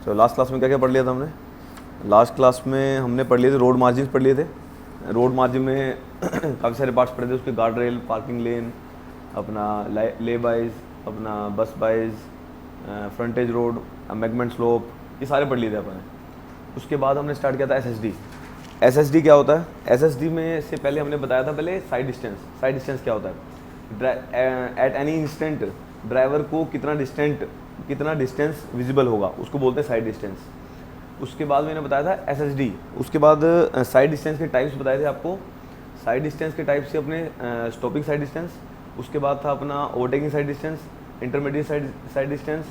तो last class में क्या क्या पढ़ लिया था हमने? लास्ट क्लास में हमने पढ़ लिए थे रोड मार्जिन पढ़ लिए थे। रोड मार्जिन में काफ़ी सारे पार्ट्स पढ़े थे उसके, गार्ड रेल, पार्किंग लेन, अपना ले बाइज, अपना बस बाइज, फ्रंटेज रोड, एम्बैंकमेंट स्लोप, ये सारे पढ़ लिए थे अपने। उसके बाद हमने स्टार्ट किया था एसएसडी। एसएसडी क्या होता है? एसएसडी में से पहले हमने बताया था पहले साइड डिस्टेंस। साइड डिस्टेंस क्या होता है? एट एनी इंस्टेंट ड्राइवर को कितना डिस्टेंस विजिबल होगा, उसको बोलते हैं साइड डिस्टेंस। उसके बाद मैंने बताया था एसएसडी। उसके बाद साइड डिस्टेंस के टाइप्स बताए थे आपको। साइड डिस्टेंस के टाइप से अपने स्टॉपिंग साइड डिस्टेंस, उसके बाद था अपना overtaking side distance, intermediate side distance,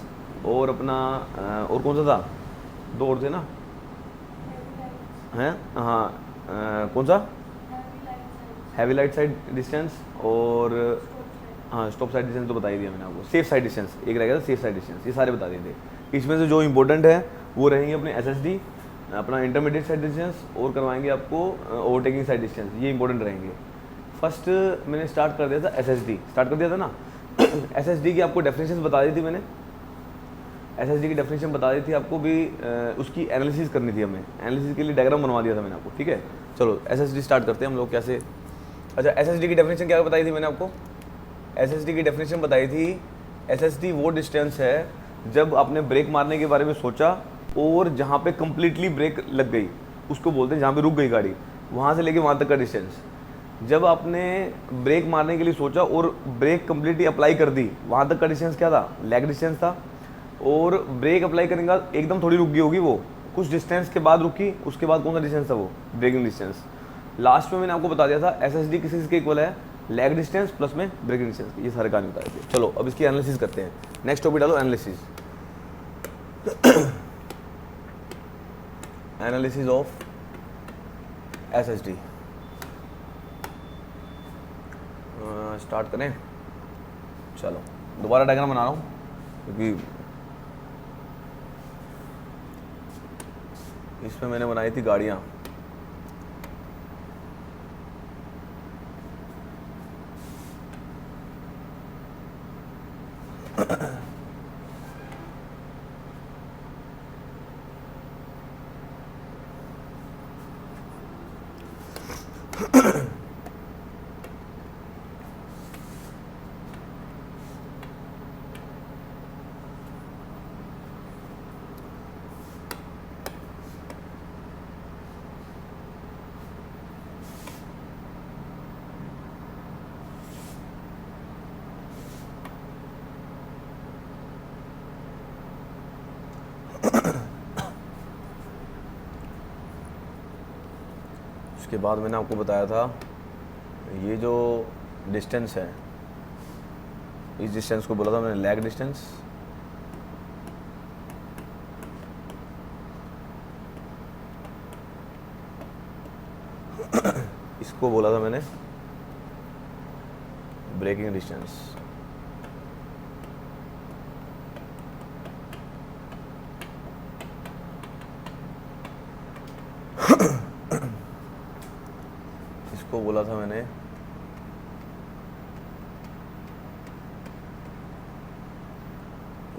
और अपना और कौन सा था? दो और थे ना, हैं? हाँ, कौन सा? हैवी लाइट साइड डिस्टेंस, और हाँ स्टॉप साइड डिस्टेंस तो बता ही दिया मैंने आपको। सेफ साइड डिस्टेंस एक रहेगा था, सेफ साइड डिस्टेंस, ये सारे बता दिए थे। इसमें से जो इंपॉर्टेंट है वो रहेंगे अपने एसएसडी, अपना इंटरमीडिएट साइड डिस्टेंस, और करवाएंगे आपको ओवरटेकिंग साइड डिस्टेंस, ये इंपॉर्टेंट रहेंगे। फर्स्ट मैंने स्टार्ट कर दिया था एसएसडी, स्टार्ट कर दिया था ना। एसएसडी की आपको डेफिनेशन बता दी थी मैंने। एसएसडी की डेफिनेशन बता दी थी आपको भी, उसकी एनालिसिस करनी थी हमें। एनालिसिस के लिए डायग्राम बनवा दिया था मैंने आपको, ठीक है। चलो एसएसडी स्टार्ट करते हैं हम लोग कैसे। अच्छा, एसएसडी की डेफिनेशन क्या बताई थी मैंने आपको? एसएसडी की डेफिनेशन बताई थी, एसएसडी वो डिस्टेंस है जब आपने ब्रेक मारने के बारे में सोचा और जहाँ पे कम्प्लीटली ब्रेक लग गई उसको बोलते हैं, जहाँ पे रुक गई गाड़ी वहाँ से लेके वहाँ तक का डिस्टेंस। जब आपने ब्रेक मारने के लिए सोचा और ब्रेक कम्प्लीटली अप्लाई कर दी, वहाँ तक का डिस्टेंस क्या था? लेग डिस्टेंस था। और ब्रेक अप्लाई करने के बाद एकदम थोड़ी रुक गई होगी, वो कुछ डिस्टेंस के बाद रुकी, उसके बाद कौन सा डिस्टेंस था? वो ब्रेकिंग डिस्टेंस। लास्ट में मैंने आपको बता दिया था एसएसडी किसके इक्वल है? लेग डिस्टेंस प्लस में ब्रेकिंग डिस्टेंस, ये सारे कहानी बताए थे। चलो अब इसकी एनालिसिस करते हैं। नेक्स्ट टॉपिक डालो, analysis. Analysis of SSD start करें। चलो दोबारा डायग्राम बना रहा हूँ क्योंकि इसमें मैंने बनाई थी गाड़ियाँ। उसके बाद मैंने आपको बताया था ये जो डिस्टेंस है, इस डिस्टेंस को बोला था मैंने लेग डिस्टेंस। इसको बोला था मैंने ब्रेकिंग डिस्टेंस। इसको बोला था मैंने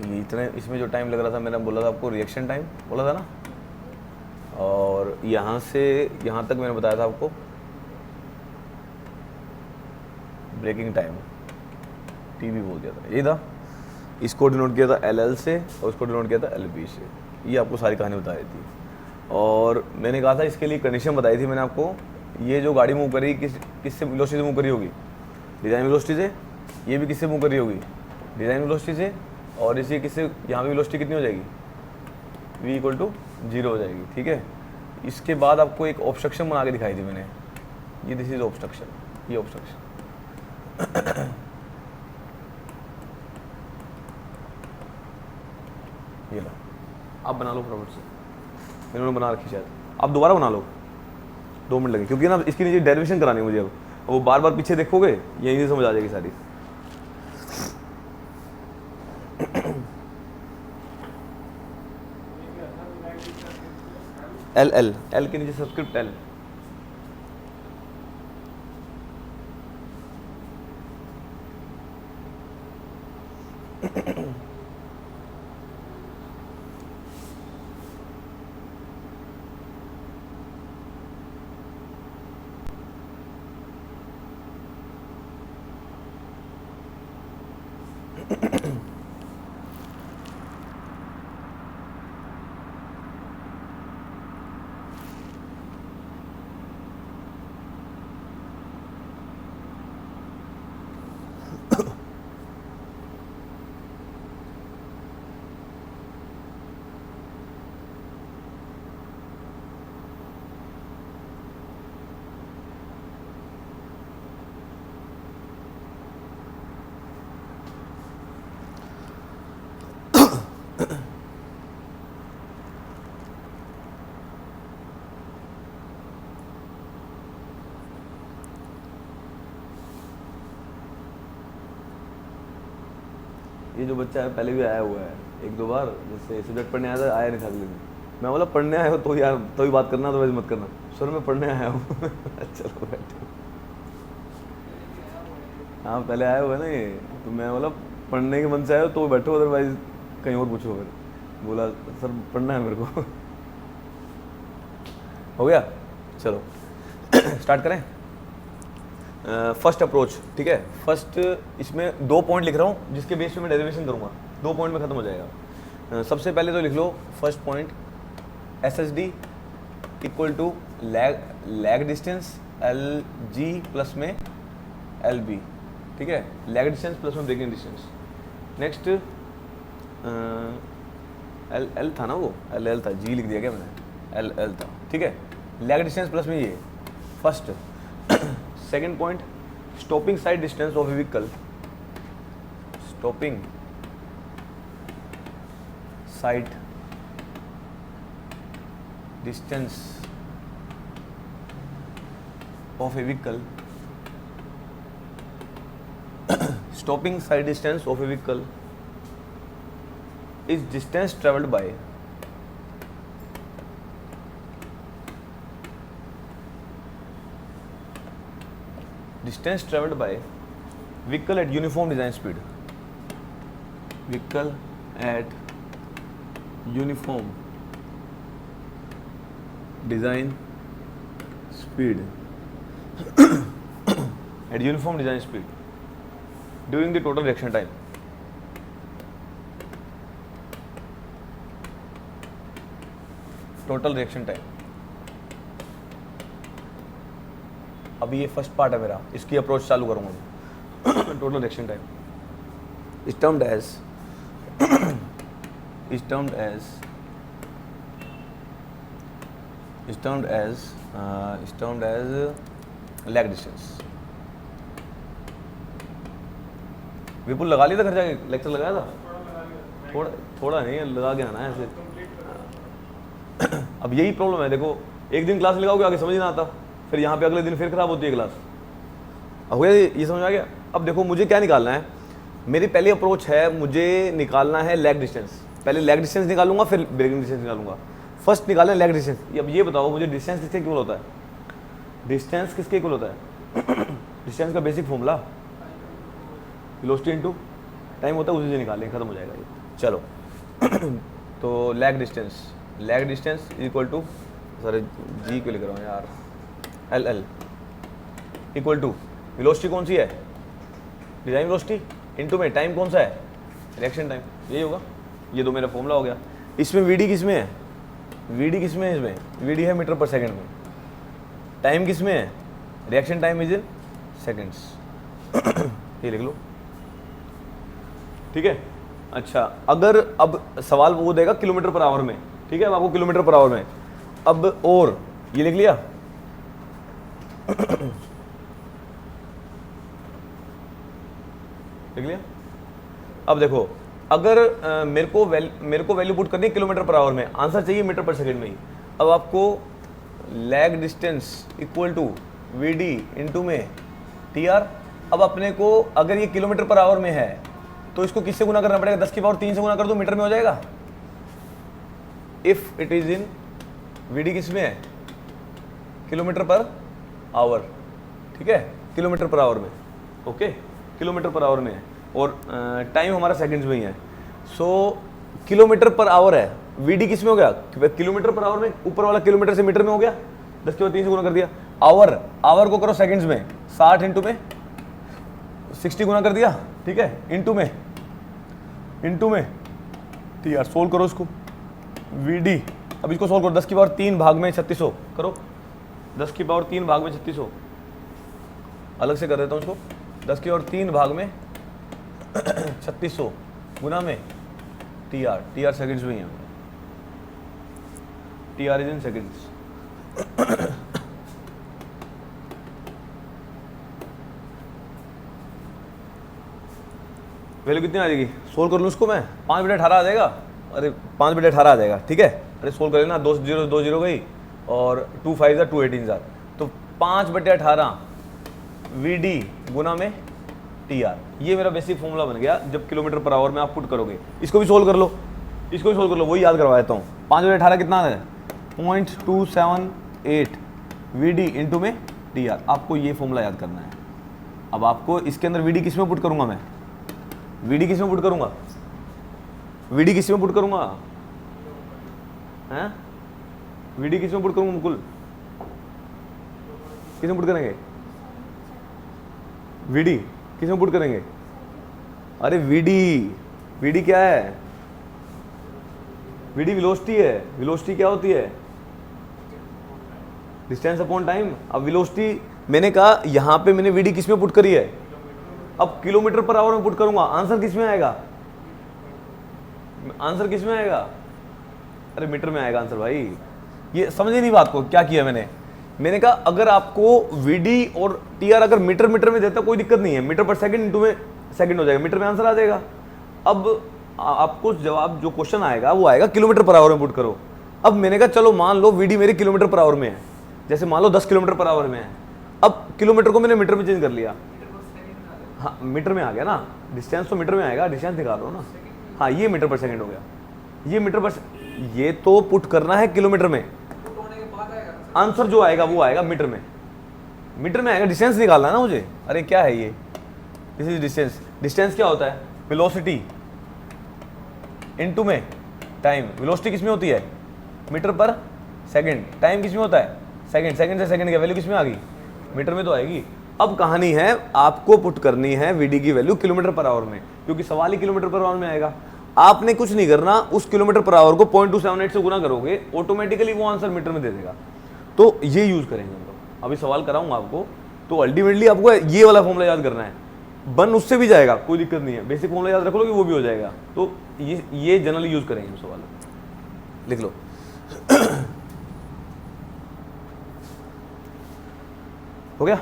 ये इतने, इसमें जो टाइम लग रहा था मैंने बोला था आपको रिएक्शन टाइम बोला था ना। और यहाँ से यहाँ तक मैंने बताया था आपको ब्रेकिंग टाइम, टीबी बोल दिया था, यही था। इसको डिनोट किया था एलएल से और उसको डिनोट किया था एलबी से। ये आपको सारी कहानी बता दी थी। और मैंने कहा था इसके लिए कंडीशन बताई थी मैंने आपको, ये जो गाड़ी मूव करी किससे वेलोसिटी से मूव करी होगी? डिज़ाइन वेलोसिटी से। ये भी किससे मूव करी होगी? डिज़ाइन वेलोसिटी से। और इसी किससे, यहाँ पे वेलोसिटी कितनी हो जाएगी? v इक्वल टू 0 हो जाएगी, ठीक है। इसके बाद आपको एक ऑब्स्ट्रक्शन बना के दिखाई थी मैंने, ये दिस इज ऑब्स्ट्रक्शन, ये ऑब्स्ट्रक्शन। ये लो, आप बना लो फटाफट से, इन्होंने बना रखी शायद, आप दोबारा बना लो, 2 मिनट लगे क्योंकि ना इसकी नीचे डेरिवेशन करानी है मुझे। अब वो बार बार पीछे देखोगे यही नहीं समझ आ जाएगी सारी। एल एल एल के नीचे सब्सक्रिप्ट एल। ये जो बच्चा है पहले भी आया हुआ है एक दो बार, जैसे सब्जेक्ट पढ़ने आया था, आया नहीं था अगले दिन। मैं बोला पढ़ने आया हो तो यार तो ही बात करना, तो वैसे मत करना। सर मैं पढ़ने आया हूँ। चलो बैठो। हाँ पहले आया हुआ है ना ये, तो मैं बोला पढ़ने के मन से आया हो तो बैठो, अदरवाइज कहीं और पूछो। फिर बोला सर पढ़ना है मेरे को। हो गया, चलो स्टार्ट करें। फर्स्ट अप्रोच, ठीक है। फर्स्ट इसमें 2 पॉइंट लिख रहा हूँ जिसके बेस पे मैं डेरिवेशन करूँगा, 2 पॉइंट में खत्म हो जाएगा। सबसे पहले तो लिख लो first point, S S D equal to lag distance L G plus में एल बी, ठीक है। लैग डिस्टेंस प्लस में braking distance. Next L L था ना, वो एल एल था, जी लिख दिया क्या मैंने, एल एल था, ठीक है। लैग डिस्टेंस प्लस में ये first. Second point, stopping side distance of A vehicle, stopping side distance of A vehicle, stopping side distance of A vehicle is distance traveled by vehicle at uniform design speed, vehicle at uniform design speed at uniform design speed during the total reaction time. Total reaction time. अभी ये first part है मेरा, इसकी approach चालू करूंगा मैं। Total reaction time is termed as lag distance. Vipul लगा लिया था घर जाके, लेक्चर लगाया था? थोड़ा नहीं लगा के आना है ऐसे। अब यही प्रॉब्लम है, देखो एक दिन क्लास लगाओगे आगे समझ ना आता, फिर यहाँ पे अगले दिन फिर खराब होती है क्लास। हो गया ये समझ आ गया? अब देखो मुझे क्या निकालना है, मेरी पहली अप्रोच है, मुझे निकालना है लैग डिस्टेंस। पहले लैग डिस्टेंस निकालूंगा फिर ब्रेकिंग डिस्टेंस निकालूंगा। फर्स्ट निकालना है लैग डिस्टेंस। अब ये बताओ मुझे डिस्टेंस किसके इक्वल होता है? डिस्टेंस किसके इक्वल होता है? डिस्टेंस का basic formula velocity into time होता है, उसी से निकालें, खत्म हो जाएगा ये। चलो तो lag distance equal to, sir ji क्यों लिख रहा हूँ यार, L L equal to velocity कौन सी है? डिजाइन वेलोसिटी इनटू में टाइम कौन सा है? Reaction time. यही होगा, ये तो मेरा फॉर्मूला हो गया। इसमें वीडी किस में है? वीडी किस में है? इसमें वीडी है मीटर पर सेकंड में। टाइम किस में है? Reaction time is in seconds. ये लिख लो, ठीक है। अच्छा, अगर अब सवाल वो देगा किलोमीटर पर आवर में, ठीक है, अब आपको किलोमीटर पर आवर में, अब और ये लिख लिया। लिख लिया। अब देखो अगर मेरे को वैल्यू पुट करनी है किलोमीटर पर आवर में, आंसर चाहिए मीटर पर सेकंड में ही। अब आपको lag distance equal to V D into में टी आर। अब अपने को अगर ये किलोमीटर पर आवर में है तो इसको किससे गुना करना पड़ेगा? 10 की पावर 3 से गुना कर दो, मीटर में हो जाएगा। If it is in VD किस में है? किलोमीटर पर आवर, ठीक है, किलोमीटर पर आवर में। ओके, किलोमीटर पर आवर में है। और टाइम हमारा सेकंड्स में ही है। सो किलोमीटर पर आवर है, वीडी किस में हो गया, किलोमीटर पर आवर में, ऊपर वाला किलोमीटर से मीटर में हो गया, 10 के बाद 3 से गुना कर दिया। आवर, आवर को करो सेकंड्स में, 60 इंटू में 60 गुना कर दिया, ठीक है, इंटू में टी आर, सोल्व करो इसको, वीडी। अब इसको सोल्व करो, 10 की पावर 3 भाग में 3600 करो, 10 की पावर 3 भाग में 3600, अलग से कर देता हूँ इसको, 10 की पावर 3 भाग में 3600 गुना में टी आर सेकंड्स में ही है, T R is in seconds. Value कितनी आ जाएगी, सोल्व कर लूँ उसको मैं, 5/18 आ जाएगा, अरे 5/18 आ जाएगा, ठीक है, अरे सोल्व कर लेना, 2 0 गई और 2 5 218 तो 5/18 वीडी गुना में टी आर, ये मेरा बेसिक फॉर्मूला बन गया जब किलोमीटर पर आवर में आप पुट करोगे। इसको भी सोल्व कर लो, वही याद करवा देता हूँ। 5/18 कितना है, 0.278 वीडी इंटू में टी आर, आपको ये फॉर्मूला याद करना है। अब आपको इसके अंदर वीडी किस में पुट करूंगा मैं, वीडी किस में पुट करूंगा, वीडी किस में पुट करूंगा, हैं वीडी किस में पुट करूंगा मुकुल, किस में पुट करेंगे, वीडी किस में पुट करेंगे, अरे वीडी क्या है, वीडी वेलोसिटी है, वेलोसिटी क्या होती है, डिस्टेंस अपॉन टाइम। अब वेलोसिटी मैंने कहा यहां पे मैंने वीडी किस में पुट करी है, अब किलोमीटर पर आवर में पुट करूंगा, आंसर किस में आएगा, आंसर किस में आएगा, अरे मीटर में आएगा आंसर भाई। ये समझे नहीं बात को, क्या किया मैंने कहा अगर आपको वीडी और टीआर अगर मीटर में देता कोई दिक्कत नहीं है, मीटर पर सेकंड इंटू में सेकंड हो जाएगा, मीटर में आंसर आ जाएगा। अब आपको जवाब जो क्वेश्चन आएगा वो आएगा किलोमीटर पर आवर में पुट करो। अब मैंने कहा चलो मान लो वीडी मेरी किलोमीटर पर आवर में है, जैसे मान लो 10 किलोमीटर पर आवर में है, अब किलोमीटर को मैंने मीटर में चेंज कर लिया, हाँ मीटर में आ गया ना, डिस्टेंस तो मीटर में आएगा, डिस्टेंस निकालो ना, हाँ ये मीटर पर सेकंड हो गया, ये मीटर पर, ये तो पुट करना है किलोमीटर में, आंसर जो आएगा वो आएगा मीटर में आएगा, डिस्टेंस निकालना है ना मुझे। अरे क्या है ये, दिस इज डिस्टेंस, डिस्टेंस क्या होता है, वेलोसिटी इनटू में टाइम, वेलोसिटी किस में होती है, मीटर पर सेकंड, टाइम किस में होता है, सेकंड, सेकंड से सेकंड की वैल्यू किस में आ गई, मीटर में तो आएगी। अब कहानी है आपको पुट करनी है वीडी की वैल्यू किलोमीटर पर आवर में, क्योंकि सवाल ही किलोमीटर पर आवर में आएगा। आपने कुछ नहीं करना, उस किलोमीटर पर आवर को 0.278 से गुना करोगे, ऑटोमेटिकली वो आंसर मीटर में दे देगा। तो ये यूज करेंगे हम लोग, अभी सवाल कराऊंगा आपको, तो अल्टीमेटली आपको ये वाला फॉर्मूला याद करना है, बन उससे भी जाएगा, कोई दिक्कत नहीं है, बेसिक फॉर्मूला याद रख लो कि वो भी हो जाएगा। तो ये जनरली यूज करेंगे हम सवाल, लिख लो। हो गया,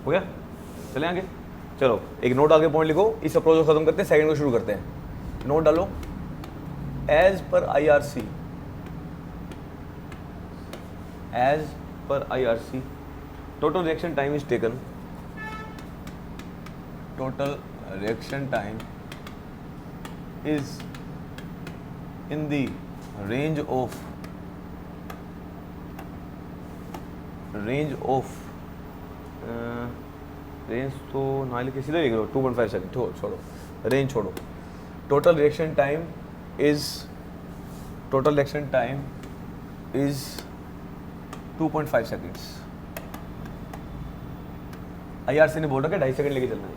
हो गया, चले आगे, चलो एक नोट आगे पॉइंट लिखो, इस अप्रोच को खत्म करते हैं, सेकंड को शुरू करते हैं। नोट डालो, as per IRC total reaction time is taken, total reaction time is in the range तो ना लिखे, सीधा लिख लो 2.5 सेकंड, छोड़ो रेंज छोड़ो। Total reaction time is 2.5 seconds. IRC ने बोल रखा है 2.5 सेकंड लेके चलना है।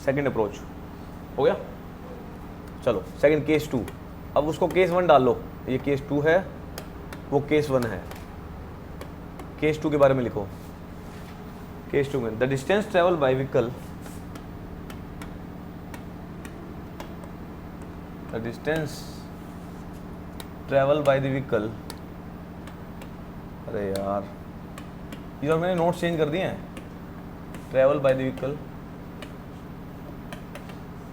सेकंड अप्रोच हो गया, चलो सेकंड केस 2, अब उसको केस 1 डाल लो, ये केस 2 है, वो केस 1 है। केस 2 के बारे में लिखो, केस 2 में the distance travel bye vehicle the distance travel by the vehicle, अरे यार ये और मैंने नोट्स चेंज कर दिए हैं, ट्रेवल बाय द व्हीकल,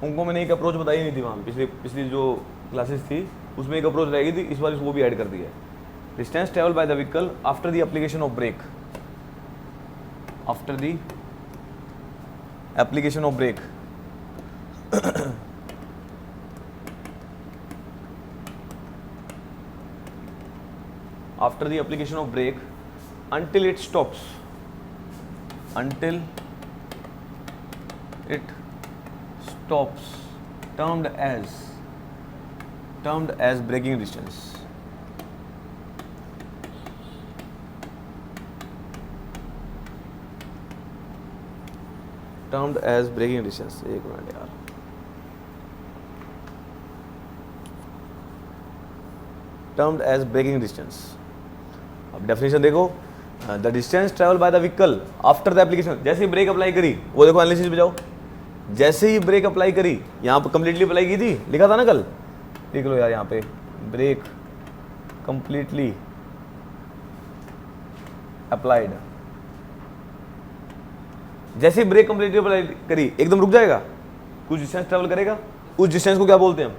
उनको मैंने एक अप्रोच बताई नहीं थी वहाँ पिछली जो क्लासेस थी उसमें एक अप्रोच रहेगी थी, इस बार इसको भी ऐड कर दिया है। Distance travel by the vehicle after the application of brake, after the application of brake after the application of brake until it stops, until it stops, termed as braking distance, termed as braking distance। एक minute यार, termed as braking distance। अब definition देखो, the distance travel by the vehicle after the application, जैसे ही break apply करी, वो देखो analysis पे जाओ, जैसे ही ब्रेक अप्लाई करी, यहाँ पर कंप्लीटली अप्लाई की थी, लिखा था ना कल, लिख लो यार यहाँ पे, ब्रेक कंप्लीटली अप्लाइड, जैसे ही ब्रेक कंप्लीटली अप्लाई करी एकदम रुक जाएगा, कुछ डिस्टेंस ट्रेवल करेगा, उस डिस्टेंस को क्या बोलते हैं हम,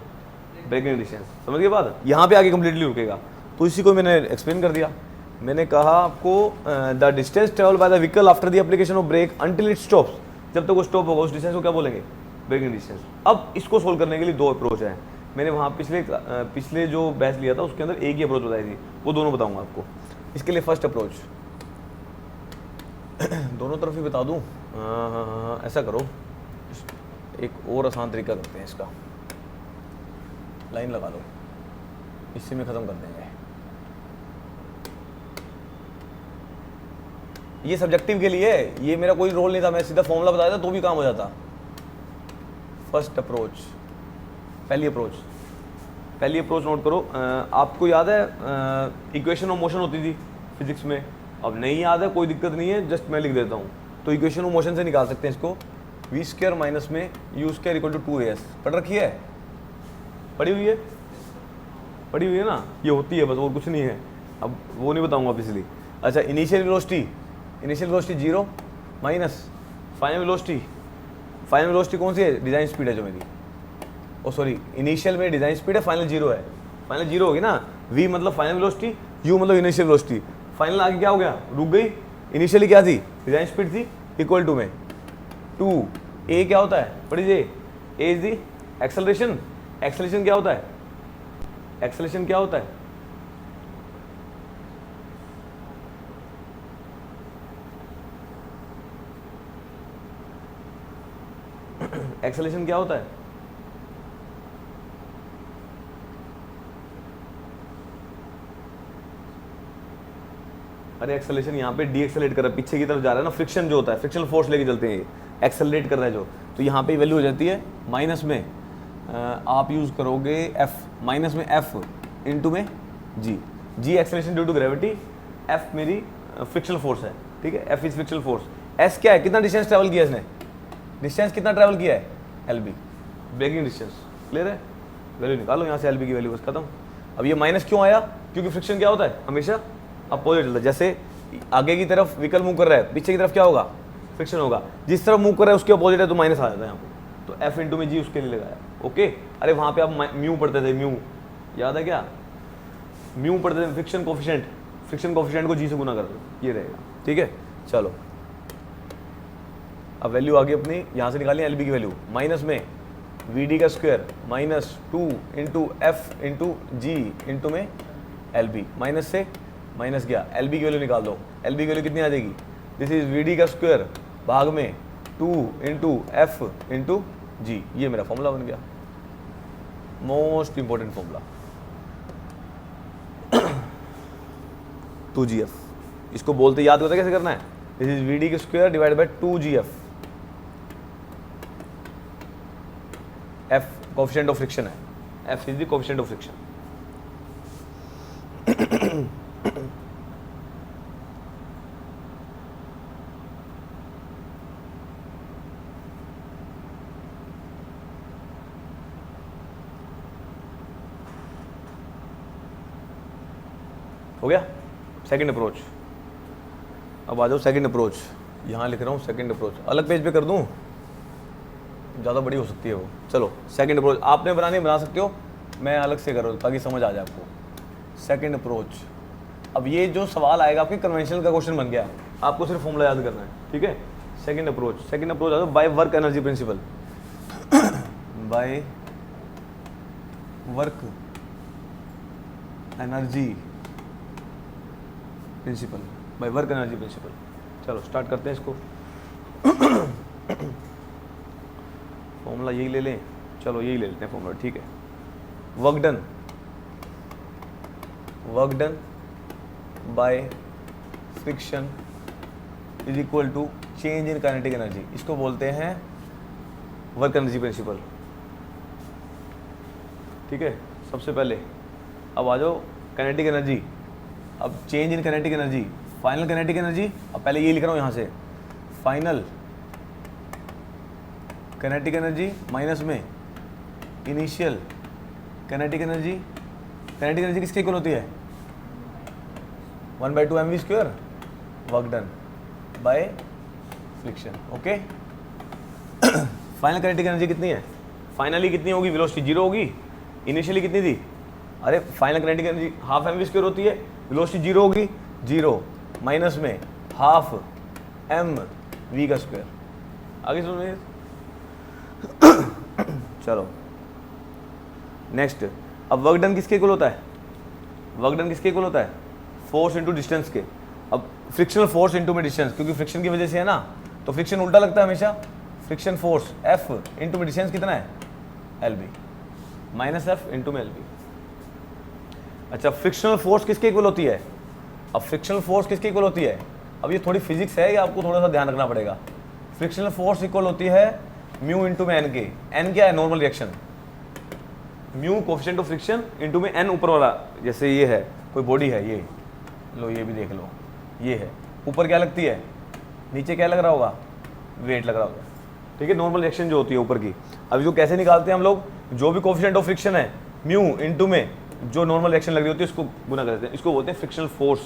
ब्रेकिंग डिस्टेंस। समझ गए बात, यहाँ पे आके कंप्लीटली रुकेगा, तो इसी को मैंने एक्सप्लेन कर दिया। मैंने कहा आपको the distance travel by the vehicle after the application of brake until it stops, जब तक वो स्टॉप होगा उस डिस्टेंस को क्या बोलेंगे, ब्रेकिंग डिस्टेंस। अब इसको सोल्व करने के लिए दो अप्रोच है, मैंने वहाँ पिछले जो बैच लिया था उसके अंदर एक ही अप्रोच बताई थी, वो दोनों बताऊंगा आपको। इसके लिए फर्स्ट अप्रोच दोनों तरफ ही बता दूँ, हाँ, ऐसा करो, एक और आसान तरीका करते हैं इसका, लाइन लगा लो, इसी में ख़त्म कर देंगे। ये सब्जेक्टिव के लिए, ये मेरा कोई रोल नहीं था, मैं सीधा फॉर्मूला बताया था तो भी काम हो जाता। फर्स्ट अप्रोच, पहली अप्रोच नोट करो। आपको याद है इक्वेशन ऑफ मोशन होती थी फिजिक्स में, अब नहीं याद है कोई दिक्कत नहीं है, जस्ट मैं लिख देता हूँ। तो इक्वेशन ऑफ मोशन से निकाल सकते हैं इसको, वी स्क्वायर माइनस में U square equal to 2as, पढ़ रखी है, पढ़ी हुई है ना, ये होती है बस, और कुछ नहीं है, अब वो नहीं बताऊंगा आप इसलिए। अच्छा, initial velocity 0 minus final velocity कौन सी है, डिज़ाइन स्पीड है जो मेरी, ओ सॉरी, इनिशियल में डिज़ाइन स्पीड है, फाइनल 0 है, फाइनल 0 होगी ना, v मतलब फाइनल वेलोसिटी, u मतलब इनिशियल वेलोसिटी, फाइनल आगे क्या हो गया, रुक गई, इनिशियली क्या थी, डिज़ाइन स्पीड थी, इक्वल टू में 2, a क्या होता है, पढ़िए, a is the acceleration, acceleration क्या होता है, एक्सेलरेशन क्या होता है, अरे एक्सेलरेशन यहाँ पे डी एक्सेलरेट कर रहा है, पीछे की तरफ जा रहा है ना, फ्रिक्शन जो होता है, फ्रिक्शनल फोर्स लेके चलते हैं, एक्सेलरेट कर रहा है जो, तो यहाँ पे वैल्यू हो जाती है माइनस में, आप यूज करोगे f, माइनस में f इंटू में g acceleration due to gravity, f मेरी फ्रिक्शनल फोर्स है, ठीक है, f is frictional force, s क्या है, कितना डिस्टेंस ट्रेवल किया इसने, डिस्टेंस कितना ट्रेवल किया है, lb, ब्रेकिंग डिस्टेंस, क्लियर है, वैल्यू निकालो यहाँ से, lb की वैल्यू बस खत्म। अब ये माइनस क्यों आया, क्योंकि फ्रिक्शन क्या होता है, हमेशा अपोजिट चलता है, जैसे आगे की तरफ व्हीकल मूव कर रहा है, पीछे की तरफ क्या होगा, फ्रिक्शन होगा, जिस तरफ मूव कर रहा है उसके अपोजिट है तो माइनस आ जाता है यहाँ पे, तो f इंटू में g उसके लिए लगाया, ओके। अरे वहाँ पे आप म्यू पढ़ते थे, म्यू याद है क्या, म्यू पढ़ते थे, फ्रिक्शन कोफिशिएंट को g से गुना कर दो, ये रहेगा, ठीक है। चलो अब वैल्यू आ गई अपनी, यहाँ से निकालिए एल बी की वैल्यू, माइनस में वी डी का square minus 2 into F into G into में एल बी, माइनस से माइनस गया, एल बी की वैल्यू निकाल दो, एल बी की वैल्यू कितनी आ जाएगी, दिस इज वी डी का स्क्वायर भाग में 2 इंटू एफ इंटू जी, ये मेरा फॉर्मूला बन गया, मोस्ट इंपॉर्टेंट फॉर्मूला 2gf, इसको बोलते याद करते कैसे करना है, दिस इज वी डी का square divide bye 2gf, f coefficient of friction है, f is the coefficient of friction. हो गया सेकंड अप्रोच। अब आ जाओ सेकंड अप्रोच, यहाँ लिख रहा हूँ सेकंड अप्रोच, अलग पेज पे कर दूँ, ज़्यादा बड़ी हो सकती है वो। चलो सेकंड अप्रोच आपने बनानी बना सकते हो, मैं अलग से कर रहा हूँ ताकि समझ आ जाए आपको। सेकंड अप्रोच, अब ये जो सवाल आएगा आपके कन्वेंशनल का क्वेश्चन बन गया, आपको सिर्फ फॉर्मूला याद करना है, ठीक है। सेकंड अप्रोच आ जाओ, by work energy principal, by work energy principal, by work energy principal. चलो स्टार्ट करते हैं इसको। फॉर्मूला यही ले लें, चलो यही ले लेते हैं फॉर्मूला, ठीक है। Work done by friction is equal to change in kinetic energy, इसको बोलते हैं वर्क एनर्जी प्रिंसिपल, ठीक है। सबसे पहले अब आ जाओ काइनेटिक एनर्जी, अब change in kinetic energy, final kinetic energy, अब पहले ये लिख रहा हूँ यहाँ से, फाइनल काइनेटिक एनर्जी माइनस में initial kinetic energy. Kinetic energy किसके इक्वल होती है? 1/2 mv² work done by friction, okay. Final kinetic energy कितनी है? फाइनली कितनी होगी? वेलोसिटी 0 होगी, इनिशियली कितनी थी? अरे final kinetic energy half mv² होती है, वेलोसिटी 0 होगी, 0 माइनस में हाफ mv²। आगे सुनिए। चलो नेक्स्ट, अब वर्क डन किसके इक्वल होता है? वर्क डन किसके इक्वल होता है? फोर्स इनटू डिस्टेंस के। अब फ्रिक्शनल फोर्स इनटू में डिस्टेंस, क्योंकि फ्रिक्शन की वजह से है ना, तो फ्रिक्शन उल्टा लगता है हमेशा। फ्रिक्शन फोर्स F इनटू में डिस्टेंस कितना है? LB माइनस F इनटू में LB। अच्छा, फ्रिक्शनल फोर्स किसके इक्वल होती है? अब फ्रिक्शनल फोर्स किसके इक्वल होती है? अब ये थोड़ी फिजिक्स है, ये आपको थोड़ा सा ध्यान रखना पड़ेगा। फ्रिक्शनल फोर्स इक्वल होती है म्यू इनटू में एन के। एन क्या है? Normal reaction. Mu coefficient of friction into में एन ऊपर वाला, जैसे ये है कोई बॉडी है, ये लो, ये भी देख लो, ये है, ऊपर क्या लगती है, नीचे क्या लग रहा होगा? वेट लग रहा होगा, ठीक है। नॉर्मल रिएक्शन जो होती है ऊपर की। अब जो कैसे निकालते हैं हम लोग, जो भी कोफिशिएंट ऑफ फ्रिक्शन है म्यू इनटू में जो नॉर्मल रिएक्शन लग रही होती है उसको गुना कर देते हैं, इसको बोलते हैं फ्रिक्शनल फोर्स।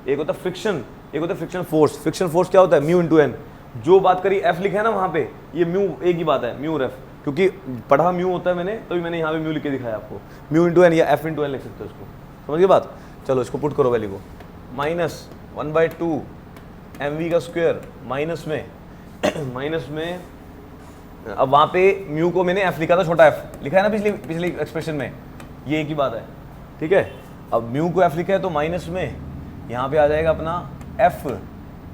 एक होता है फ्रिक्शन, एक होता है फ्रिक्शन फोर्स। फ्रिक्शन फोर्स क्या होता है? Mu into N. जो बात करी एफ लिखा है ना वहाँ पे, ये म्यू एक ही बात है, म्यू और एफ, क्योंकि पढ़ा म्यू होता है मैंने, तभी मैंने यहाँ पे म्यू लिख के दिखाया आपको। म्यू इनटू एन या एफ इनटू एन लिख सकते हो उसको, समझ गए बात। चलो इसको पुट करो वैल्यू को, माइनस 1/2 mv² माइनस में अब वहाँ पे म्यू को मैंने एफ लिखा था, छोटा एफ लिखा है ना पिछली एक्सप्रेशन में, ये एक ही बात है, ठीक है। अब म्यू को एफ लिखा है तो माइनस में यहाँ पे आ जाएगा अपना एफ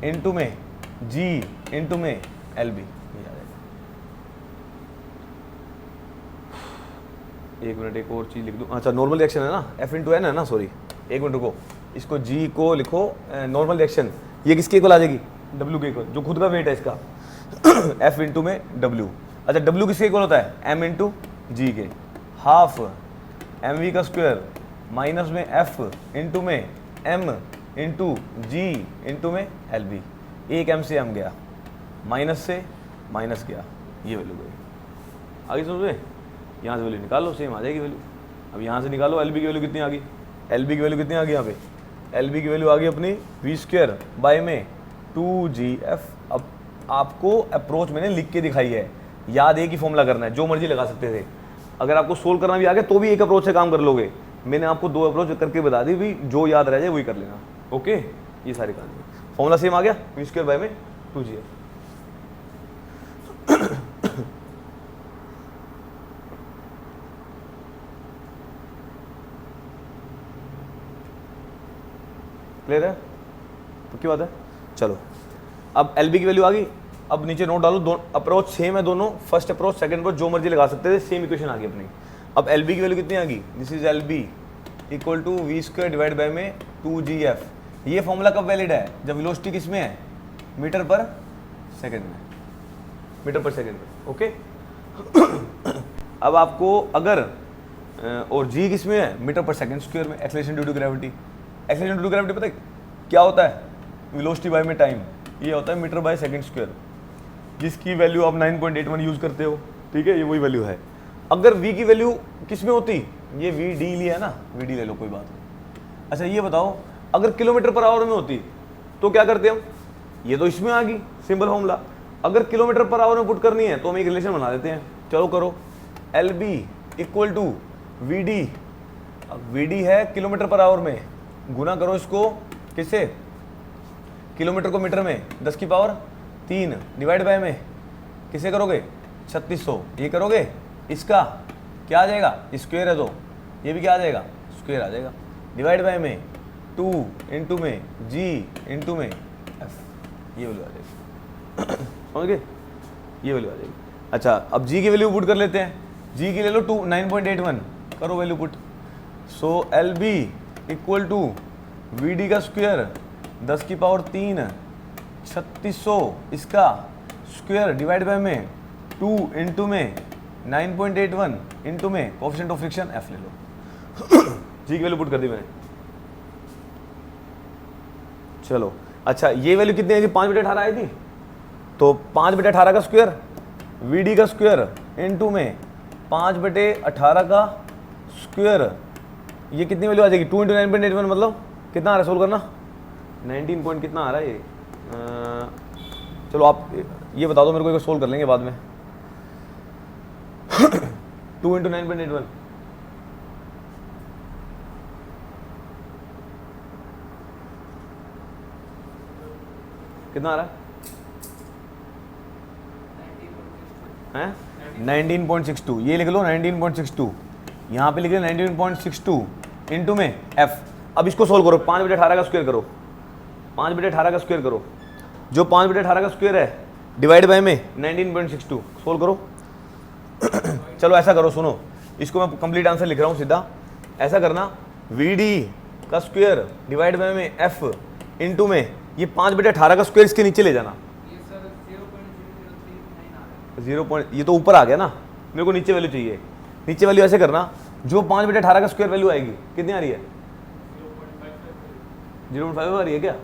इनटू में जी इनटू में LB, ये आ जाएगा। एक मिनट, एक और चीज़ लिख दूँ। अच्छा, नॉर्मल रिएक्शन है ना, एफ इनटू एन है ना, सॉरी एक मिनट रुको, इसको जी को लिखो नॉर्मल रिएक्शन, ये किसके इक्वल आ जाएगी? W के इक्वल, जो खुद का वेट है इसका। F इनटू में W। अच्छा, W किसके इक्वल होता है? M इनटू जी के, हाफ mv² माइनस में F इनटू में M इनटू जी इनटू में LB। एक M से M गया, माइनस से माइनस गया, ये वैल्यू गई। आगे समझे? यहाँ से वैल्यू निकालो, सेम आ जाएगी वैल्यू। अब यहाँ से निकालो LB की वैल्यू कितनी आ गई? LB की वैल्यू कितनी आ गई यहाँ पे? LB की वैल्यू आ गई अपनी v² बाय में 2gf। अब आपको अप्रोच मैंने लिख के दिखाई है, याद एक ही फॉर्मूला करना है, जो मर्जी लगा सकते थे। अगर आपको सोल्व करना भी आ गया तो भी एक अप्रोच से काम कर लोगे। मैंने आपको 2 अप्रोच करके बता दी, भी जो याद रह जाए वही कर लेना, ओके। ये सारी कहानी, फॉर्मूला सेम आ गया, v² बाय में 2gf। क्लियर है? तो क्या बात है? चलो, अब LB की वैल्यू आ गई। अब नीचे नोट डालो, दो अप्रोच सेम है दोनों, फर्स्ट अप्रोच सेकंड अप्रोच जो मर्जी लगा सकते थे, सेम इक्वेशन आ गई अपनी। अब LB की वैल्यू कितनी आ गई? This is LB equal to v² divide by में 2gf। ये फॉर्मूला कब वैलिड है? जब वेलोसिटी किस में है? मीटर पर सेकंड में, मीटर पर सेकंड में, ओके। अब आपको अगर और g किस में है? मीटर पर सेकंड स्क्वायर में। Acceleration due to gravity, acceleration due to gravity पता है क्या होता है? वेलोसिटी बाय में टाइम, ये होता है मीटर बाय सेकंड स्क्वायर, जिसकी वैल्यू आप 9.81 यूज करते हो, ठीक है, ये वही वैल्यू है। अगर v की वैल्यू किस में होती? ये vd लिया है ना, vd ले लो, कोई बात नहीं। अच्छा ये बताओ, अगर किलोमीटर पर आवर में होती तो क्या करते हम, ये तो इसमें आ गई सिंपल फॉर्मूला। अगर किलोमीटर पर आवर में पुट करनी है तो हम एक रिलेशन बना देते हैं, चलो करो। L B equal to V D, अब वी डी है किलोमीटर पर आवर में, गुना करो इसको किससे, किलोमीटर को मीटर में 10 की पावर 3 डिवाइड बाय में किसे करोगे 3600, ये करोगे इसका क्या आ जाएगा स्क्वायर है तो ये भी क्या आ जाएगा स्क्वायर आ जाएगा, डिवाइड बाय में 2 इंटू में जी इंटू में एफ, ये वैल्यू आ जाएगी। समझ गए, ये वैल्यू आ जाएगी। अच्छा अब जी की वैल्यू पुट कर लेते हैं, जी की ले लो 9.81 करो value put. So L B equal to V D का स्क्वायर 10 की पावर 3 3600 इसका स्क्वायर डिवाइड बाय में 2 इंटू में 9.81 इंटू में कोएफिशिएंट ऑफ फ्रिक्शन एफ ले लो। जी की वैल्यू पुट कर दी मैंने। चलो अच्छा ये वैल्यू कितनी आई थी 5/18 आई थी, तो 5/18 का स्क्वायर वी डी का स्क्वायर इंटू में 5/18 का स्क्वायर, ये कितनी वैल्यू आ जाएगी 2 इंटू 9.81 मतलब कितना आ रहा है सोल्व करना 19 पॉइंट कितना आ रहा है ये चलो आप ये बता दो मेरे को, सोल्व कर लेंगे बाद में। 2 इंटू 9.81 कितना आ रहा है 19.62, ये लिख लो 19.62, यहाँ पे लिख लो 19.62 इंटू में एफ। अब इसको सोल्व करो 5/18 का स्क्वायर करो, 5/18 का स्क्वायर करो, जो 5/18 का स्क्वायर है डिवाइड बाय में 19.62 सोल्व करो। चलो ऐसा करो सुनो, इसको मैं कंप्लीट आंसर लिख रहा हूँ सीधा, ऐसा करना वी डी का स्क्वायर डिवाइड बाय में एफ इंटू में ये 5/18 का स्क्वायर इसके नीचे ले जाना, 0. ये तो ऊपर आ गया ना, मेरे को नीचे वैल्यू चाहिए, नीचे वैल्यू ऐसे करना जो 5/18 का स्क्वायर वैल्यू आएगी कितनी आ रही है 0.5 आ रही है क्या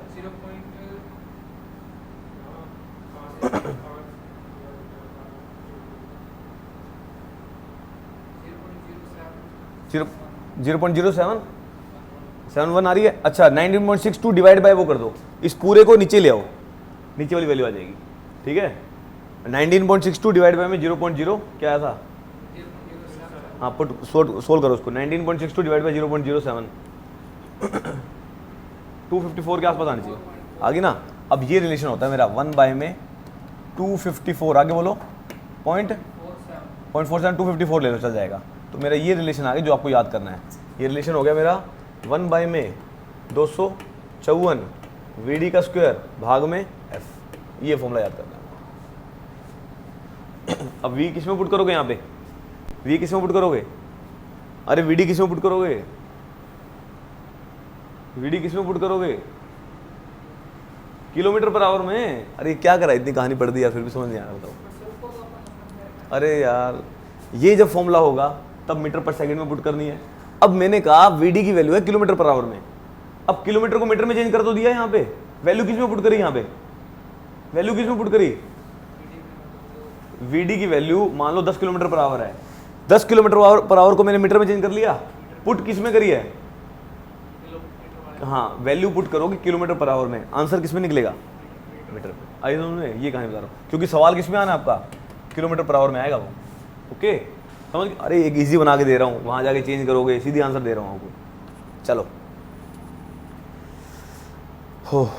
0.0771 आ रही है। अच्छा 19.62 डिवाइड बाय वो कर दो, इस पूरे को नीचे ले आओ, नीचे वाली वैल्यू आ जाएगी, ठीक है। 19.62 डिवाइड बाय में 0.0 क्या आया था, हाँ पुट सोल्व करो उसको, 19.62 डिवाइड बाय 0.07 254 के आसपास आनी चाहिए, आगे ना। अब ये रिलेशन होता है मेरा 1 बाय में 254, आगे बोलो 0.47 254 ले लो चल जाएगा। तो मेरा ये रिलेशन आ गया जो आपको याद करना है, ये रिलेशन हो गया मेरा 1 बाय में 254 वी डी का स्क्वायर भाग में एफ, ये फॉर्मूला याद करना है। अब वी किस में पुट करोगे, यहाँ पे वी किस में पुट करोगे, अरे वी डी किस में पुट करोगे, वी डी किस में पुट करोगे किलोमीटर पर आवर में। अरे क्या करा इतनी कहानी पढ़ दी यार, फिर भी समझ नहीं आ रहा, बताओ। अरे यार ये जब फॉर्मूला होगा तब मीटर पर सेकंड में पुट करनी है। अब मैंने कहा वीडी की वैल्यू है किलोमीटर पर आवर में, अब किलोमीटर को मीटर में चेंज कर तो दिया, यहाँ पे वैल्यू किस में पुट करी, यहाँ पे वैल्यू किस में पुट करी, वीडी की वैल्यू मान लो 10 किलोमीटर पर आवर है, 10 किलोमीटर पर आवर को मैंने मीटर में चेंज कर लिया, पुट किस में करी है, हाँ वैल्यू पुट करोगे किलोमीटर पर आवर में, आंसर किस में निकलेगा मीटर पे। आई समझ, ये कहानी बता रहा हूँ, क्योंकि सवाल किस में आना आपका किलोमीटर पर आवर में आएगा वो, ओके समझ। अरे एक इजी बना के दे रहा हूँ, वहां जाके चेंज करोगे, सीधी आंसर दे रहा हूँ आपको। चलो हो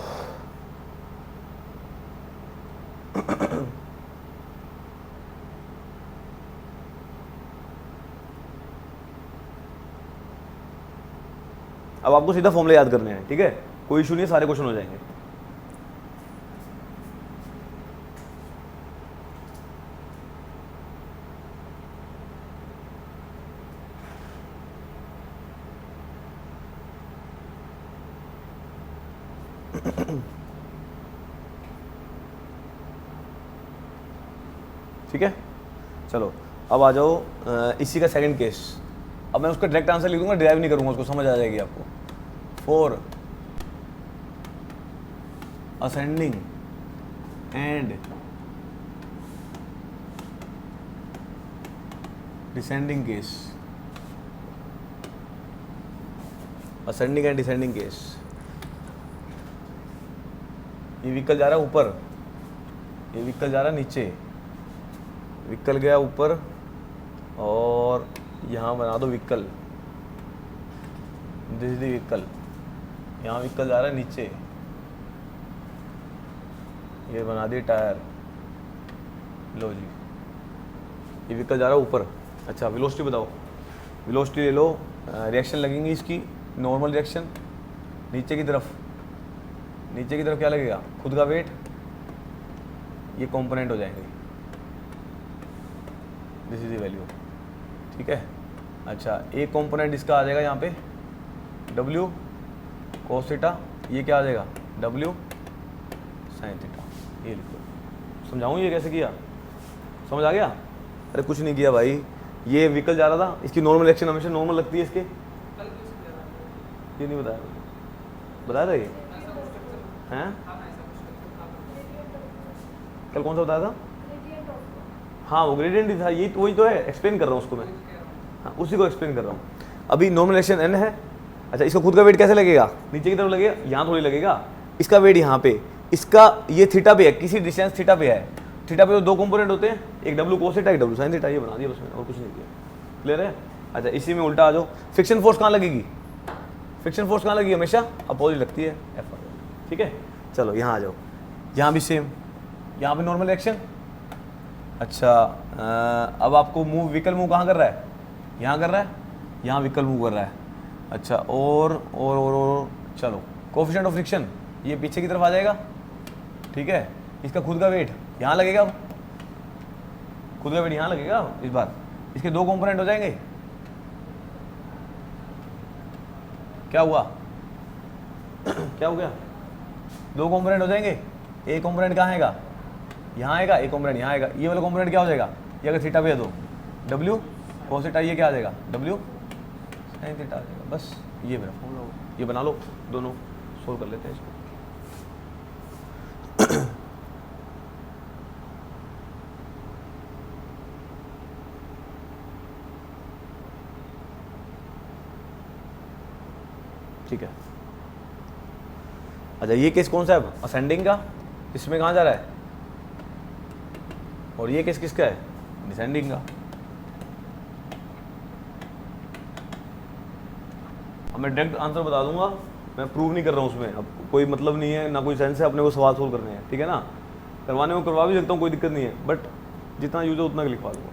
अब आपको सीधा फॉर्मूला याद करने हैं, ठीक है, कोई इशू नहीं, सारे क्वेश्चन हो जाएंगे। ठीक है चलो अब आ जाओ इसी का सेकंड केस। अब मैं उसका डायरेक्ट आंसर लिख दूंगा, डिराइव नहीं करूंगा, उसको समझ आ जाएगी आपको। For ascending and descending case, ascending and descending case, ये व्हीकल जा रहा है ऊपर, ये व्हीकल जा रहा है नीचे, व्हीकल गया ऊपर और यहाँ बना दो vehicle, this is the vehicle, यहाँ व्हीकल जा रहा है नीचे, ये बना दिए टायर, लो जी ये व्हीकल जा रहा है ऊपर। अच्छा वेलोसिटी बताओ, वेलोसिटी ले लो, रिएक्शन लगेंगी इसकी, नॉर्मल रिएक्शन नीचे की तरफ, नीचे की तरफ क्या लगेगा, खुद का वेट, ये कंपोनेंट हो जाएंगे, दिस इज द वैल्यू, ठीक है। अच्छा एक कंपोनेंट इसका आ जाएगा यहाँ पे W cos थीटा, ये क्या आ जाएगा W sin थीटा, ये लिखो। समझाऊँ ये कैसे किया, समझ आ गया? अरे कुछ नहीं किया भाई, ये व्हीकल जा रहा था, इसकी नॉर्मल रिएक्शन हमेशा नॉर्मल लगती है इसके, ये नहीं बताया, बताया था ये हैं? कल कौन सा बताया था? हाँ वो ग्रेडियंट ही था, ये तो वही तो है, एक्सप्लेन कर रहा हूँ उसको मैं, हाँ उसी को एक्सप्लेन कर रहा हूँ। अभी नॉर्मल रिएक्शन n है। अच्छा इसका खुद का वेट कैसे लगेगा, नीचे की तरफ लगेगा, यहाँ थोड़ी लगेगा, इसका वेट यहाँ पे, इसका ये थीटा पे है, किसी डिस्टेंस थीटा पे है, थीटा पे तो दो कंपोनेंट होते हैं, एक W cos थीटा, एक W sin थीटा, ये बना दिया बस मैंने, और कुछ नहीं किया। क्लियर है? अच्छा इसी में उल्टा आ जाओ, फ्रिक्शन फोर्स कहाँ लगेगी, फ्रिक्शन फोर्स कहाँ लगेगी, हमेशा अपोजिट लगती है, F, ठीक है। चलो यहाँ आ जाओ, यहाँ भी सेम, यहाँ पे नॉर्मल रिएक्शन। अच्छा अब आपको मूव, व्हीकल मूव कहाँ कर रहा है, यहाँ कर रहा है, यहाँ व्हीकल मूव कर रहा है। अच्छा और चलो कोएफिशिएंट ऑफ फ्रिक्शन, ये पीछे की तरफ आ जाएगा, ठीक है। इसका खुद का वेट यहाँ लगेगा, खुद का वेट यहाँ लगेगा, इस बार इसके दो कंपोनेंट हो जाएंगे, क्या हुआ क्या हो गया, दो कंपोनेंट हो जाएंगे, एक कंपोनेंट कहाँ आएगा, यहाँ आएगा, एक कंपोनेंट यहाँ आएगा, ये वाला कंपोनेंट क्या हो जाएगा, ये अगर थीटा पे है तो W cos थीटा, ये क्या आ जाएगा W sin थीटा आ जाएगा। बस ये मेरा फॉर्मूला होगा, ये बना लो, दोनों सोल्व कर लेते हैं इसको। ठीक है। अच्छा ये केस कौन सा है, असेंडिंग का, इसमें कहाँ जा रहा है, और ये केस किसका है, डिसेंडिंग का। अब मैं डायरेक्ट आंसर बता दूंगा, मैं प्रूव नहीं कर रहा हूँ उसमें, अब कोई मतलब नहीं है ना, कोई सेंस है अपने को सवाल सोल्व करने हैं, ठीक है ना। करवाने को करवा भी सकता हूँ, कोई दिक्कत नहीं है, बट जितना यूज है उतना लिखवा दूंगा।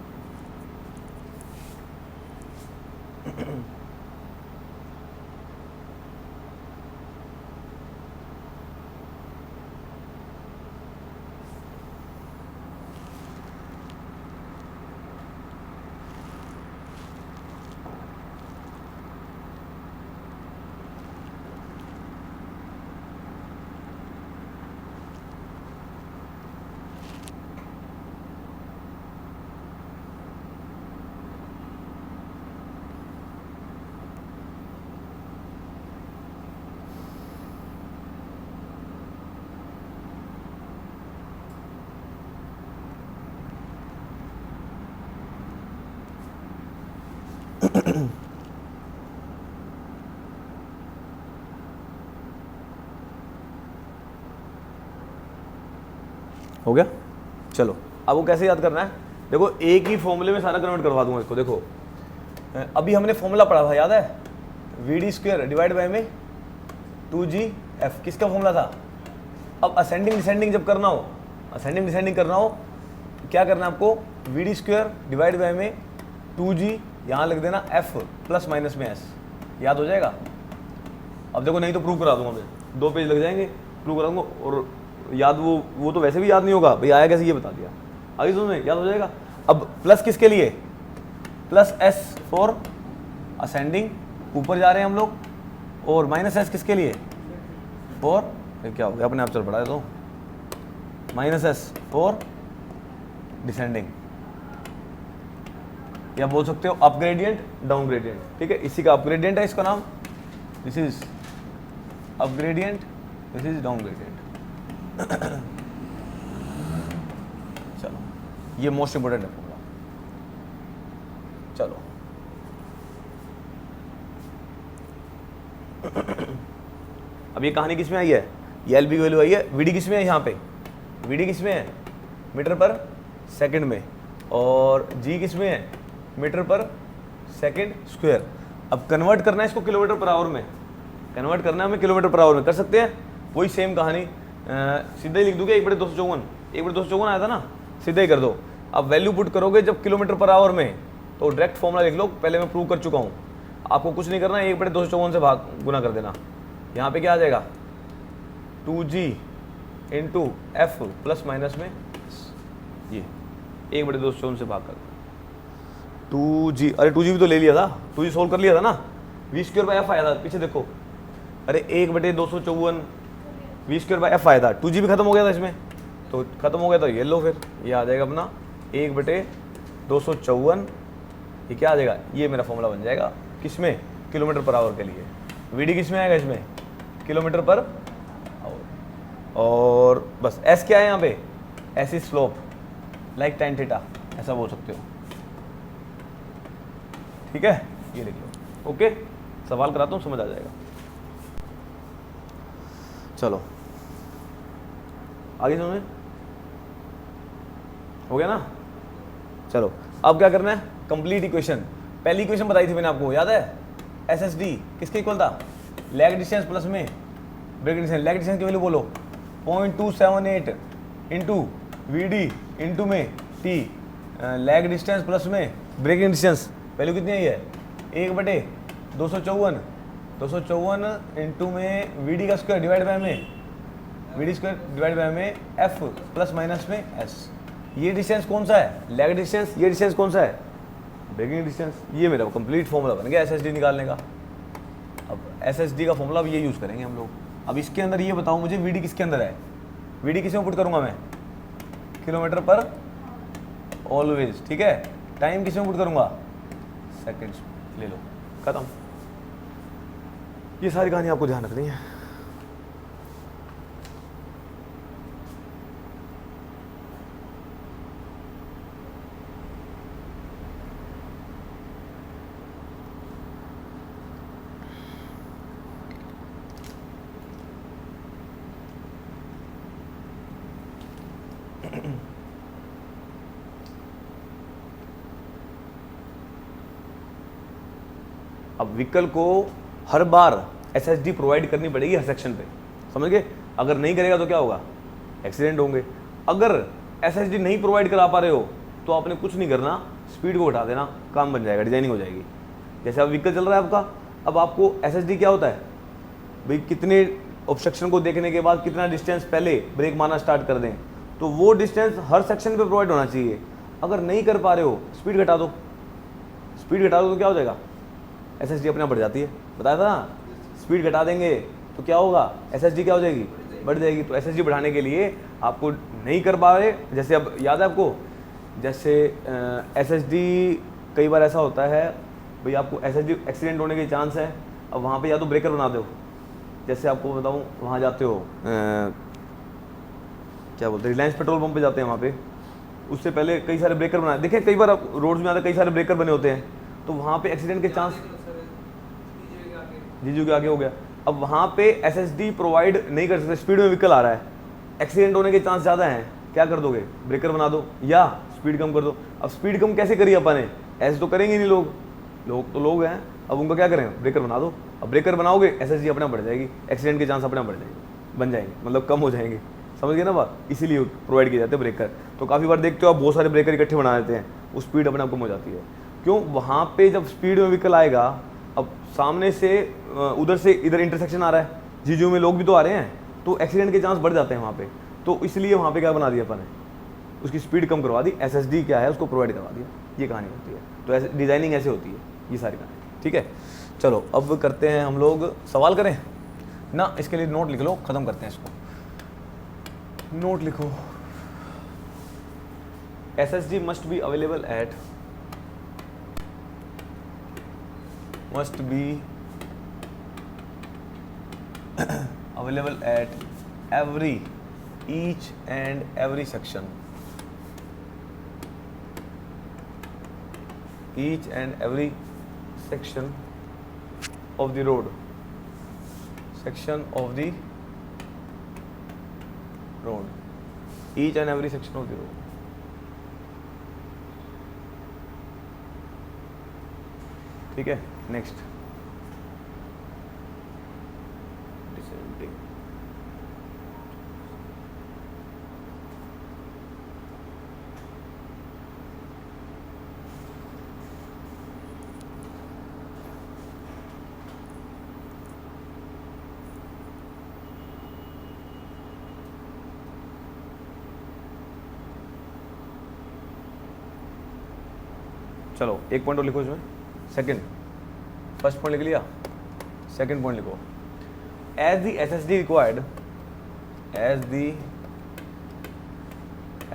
हो गया। चलो अब वो कैसे याद करना है, देखो एक ही फॉर्मूले में सारा कन्वर्ट करवा दूंगा इसको। देखो अभी हमने फॉर्मूला पढ़ा था, याद है, VD² डिवाइड बाय में 2GF, किसका फॉर्मूला था। अब असेंडिंग डिसेंडिंग जब करना हो, असेंडिंग डिसेंडिंग करना हो तो क्या करना है आपको, VD² डिवाइड बाय में 2G, यहाँ लिख देना F प्लस माइनस में S, याद हो जाएगा। अब देखो नहीं तो प्रूव करा दूंगा मैं, 2 पेज लग जाएंगे, प्रूव करा दूंगा, और याद वो तो वैसे भी याद नहीं होगा भाई, आया कैसे ये बता दिया, आगे सुनो याद हो जाएगा। अब प्लस किसके लिए, प्लस S फॉर असेंडिंग, ऊपर जा रहे हैं हम लोग, और माइनस S किसके लिए, फॉर, क्या हो गया अपने आप चल पड़ा है तो, माइनस S फॉर डिसेंडिंग, या बोल सकते हो अप ग्रेडियंट डाउन ग्रेडियंट, ठीक है। इसी का अप ग्रेडियंट है इसका नाम, this is up gradient, this is down gradient. चलो ये मोस्ट इंपोर्टेंट है फॉर्मूला। चलो अब ये कहानी किसमें आई है, ये एल बी की वैल्यू आई है। वी डी किस में है यहाँ पे, वी डी किस में है, मीटर पर सेकंड में, और जी किस में है, मीटर पर सेकंड स्क्वायर। अब कन्वर्ट करना है इसको किलोमीटर पर आवर में, कन्वर्ट करना है हमें किलोमीटर पर आवर में, कर सकते हैं। वही सेम कहानी सीधा ही लिख दूंगा, 1/254, 1/254 आया था ना, सीधा ही कर दो। अब वैल्यू पुट करोगे जब किलोमीटर पर आवर में, तो डायरेक्ट फॉर्मूला लिख लो, पहले मैं प्रूव कर चुका हूँ। आपको कुछ नहीं करना है, 1/254 से भाग गुना कर देना। यहाँ पे क्या आ जाएगा, 2g into F plus minus में ये 1/254 से भाग कर 2g, अरे 2g भी तो ले लिया था, 2g सोल्व कर लिया था ना, v²/f आया था, पीछे देखो, अरे 1/254 v²/f आया था, 2g भी खत्म हो गया था इसमें, तो खत्म हो गया तो ये लो, फिर ये आ जाएगा अपना 1/254, ये क्या आ जाएगा, ये मेरा फॉर्मूला बन जाएगा किसमें, किलोमीटर पर आवर के लिए। वीडी किस में आएगा, इसमें किलोमीटर पर आवर। और बस एस क्या है यहाँ पे, S is slope like tan theta, ऐसा बोल सकते हो, ठीक है, ये लिख लो। ओके, सवाल कराता हूँ, समझ आ जाएगा। चलो आगे समझ हो गया ना। चलो अब क्या करना है, कंप्लीट इक्वेशन। पहली इक्वेशन बताई थी मैंने आपको, याद है, एस एस डी किसके इक्वल था, लैग डिस्टेंस प्लस में ब्रेकिंग डिस्टेंस। लैग डिस्टेंस की वैल्यू बोलो 0.278 इंटू वी डी इंटू में टी, लैग डिस्टेंस प्लस में ब्रेकिंग डिस्टेंस, वैल्यू कितनी आई है, 1/254, 254 इंटू में वी डी का स्क्वायर डिवाइड बाय में V D square divide by में एफ प्लस माइनस में एस। ये डिस्टेंस कौन सा है, लैग डिस्टेंस, ये डिस्टेंस कौन सा है, ब्रेकिंग डिस्टेंस। ये मेरा कंप्लीट फॉर्मूला बन गया एसएसडी निकालने का। अब एसएसडी का फॉर्मूला अब ये यूज़ करेंगे हम लोग। अब इसके अंदर ये बताओ मुझे, वीडी किसके अंदर है, वीडी किस में पुट करूंगा मैं, किलोमीटर पर ऑलवेज, ठीक है। टाइम किस में पुट करूंगा, सेकंड्स, ले लो, खत्म। ये सारी कहानी आपको ध्यान रखनी है। अब व्हीकल को हर बार एसएसडी प्रोवाइड करनी पड़ेगी हर सेक्शन पे, समझ गए। अगर नहीं करेगा तो क्या होगा, एक्सीडेंट होंगे। अगर एसएसडी नहीं प्रोवाइड करा पा रहे हो तो आपने कुछ नहीं करना, स्पीड को घटा देना, काम बन जाएगा, डिजाइनिंग हो जाएगी। जैसे अब व्हीकल चल रहा है आपका, अब आपको एसएसडी क्या होता है भाई, कितने ऑब्स्ट्रक्शन को देखने के बाद कितना डिस्टेंस पहले ब्रेक मारना स्टार्ट कर दें, तो वो डिस्टेंस हर सेक्शन पे प्रोवाइड होना चाहिए। अगर नहीं कर पा रहे हो, स्पीड घटा दो, स्पीड घटा दो तो क्या हो जाएगा, एसएसडी अपने आप बढ़ जाती है, बताया था ना। स्पीड घटा देंगे तो क्या होगा, एसएसडी क्या हो जाएगी, बढ़ जाएगी। तो एसएसडी बढ़ाने के लिए आपको नहीं कर पा रहे, जैसे अब याद है आपको, जैसे एसएसडी कई बार ऐसा होता है भाई, आपको एसएसडी एक्सीडेंट होने के चांस है। अब वहाँ पे या तो ब्रेकर बना दो, जैसे आपको बताऊँ, वहाँ जाते हो क्या बोलते हैं, रिलायंस पेट्रोल पंप पे जाते हैं, वहाँ पे उससे पहले कई सारे ब्रेकर बनाए, देखें कई बार आप रोड्स में आते कई सारे ब्रेकर बने होते हैं, तो वहाँ पे एक्सीडेंट के चांस, जीजू के आगे हो गया। अब वहाँ पे एसएसडी प्रोवाइड नहीं कर सकते, स्पीड में व्हीकल आ रहा है, एक्सीडेंट होने के चांस ज़्यादा हैं, क्या कर दोगे, ब्रेकर बना दो या स्पीड कम कर दो। अब स्पीड कम कैसे करिए अपन ने, ऐसे तो करेंगे नहीं लोग, लोग तो लोग हैं, अब उनका क्या करें, ब्रेकर बना दो। अब ब्रेकर बनाओगे, एसएसडी अपने आप बढ़ जाएगी, एक्सीडेंट के चांस अपने आप बढ़ जाएंगे, बन जाएंगे, मतलब कम हो जाएंगे, समझ गए ना बात। इसीलिए प्रोवाइड किए जाते हैं ब्रेकर। तो काफ़ी बार देखते हो आप, बहुत सारे ब्रेकर इकट्ठे बना देते हैं, वो स्पीड अपने आप कम हो जाती है। क्यों, वहाँ पे जब स्पीड में व्हीकल आएगा, अब सामने से उधर से इधर इंटरसेक्शन आ रहा है, जीजू में लोग भी तो आ रहे हैं, तो एक्सीडेंट के चांस बढ़ जाते हैं वहाँ पे। तो इसलिए वहाँ पे क्या बना दिया अपन ने, उसकी स्पीड कम करवा दी, एसएसडी क्या है उसको प्रोवाइड करवा दिया, ये कहानी होती है। तो ऐसे डिजाइनिंग ऐसे होती है, ये सारी कहानी, ठीक है। चलो अब करते हैं हम लोग, सवाल करें ना, इसके लिए नोट लिख लो, ख़त्म करते हैं इसको। नोट लिखो, SSD must be available at, must be available at each and every section, each and every section of the road, section of the road, each and every section of the road. ठीक है, next descending. चलो एक point और लिखो इसमें, second, first point लिख लिया, second point लिखो, as the SSD required, as the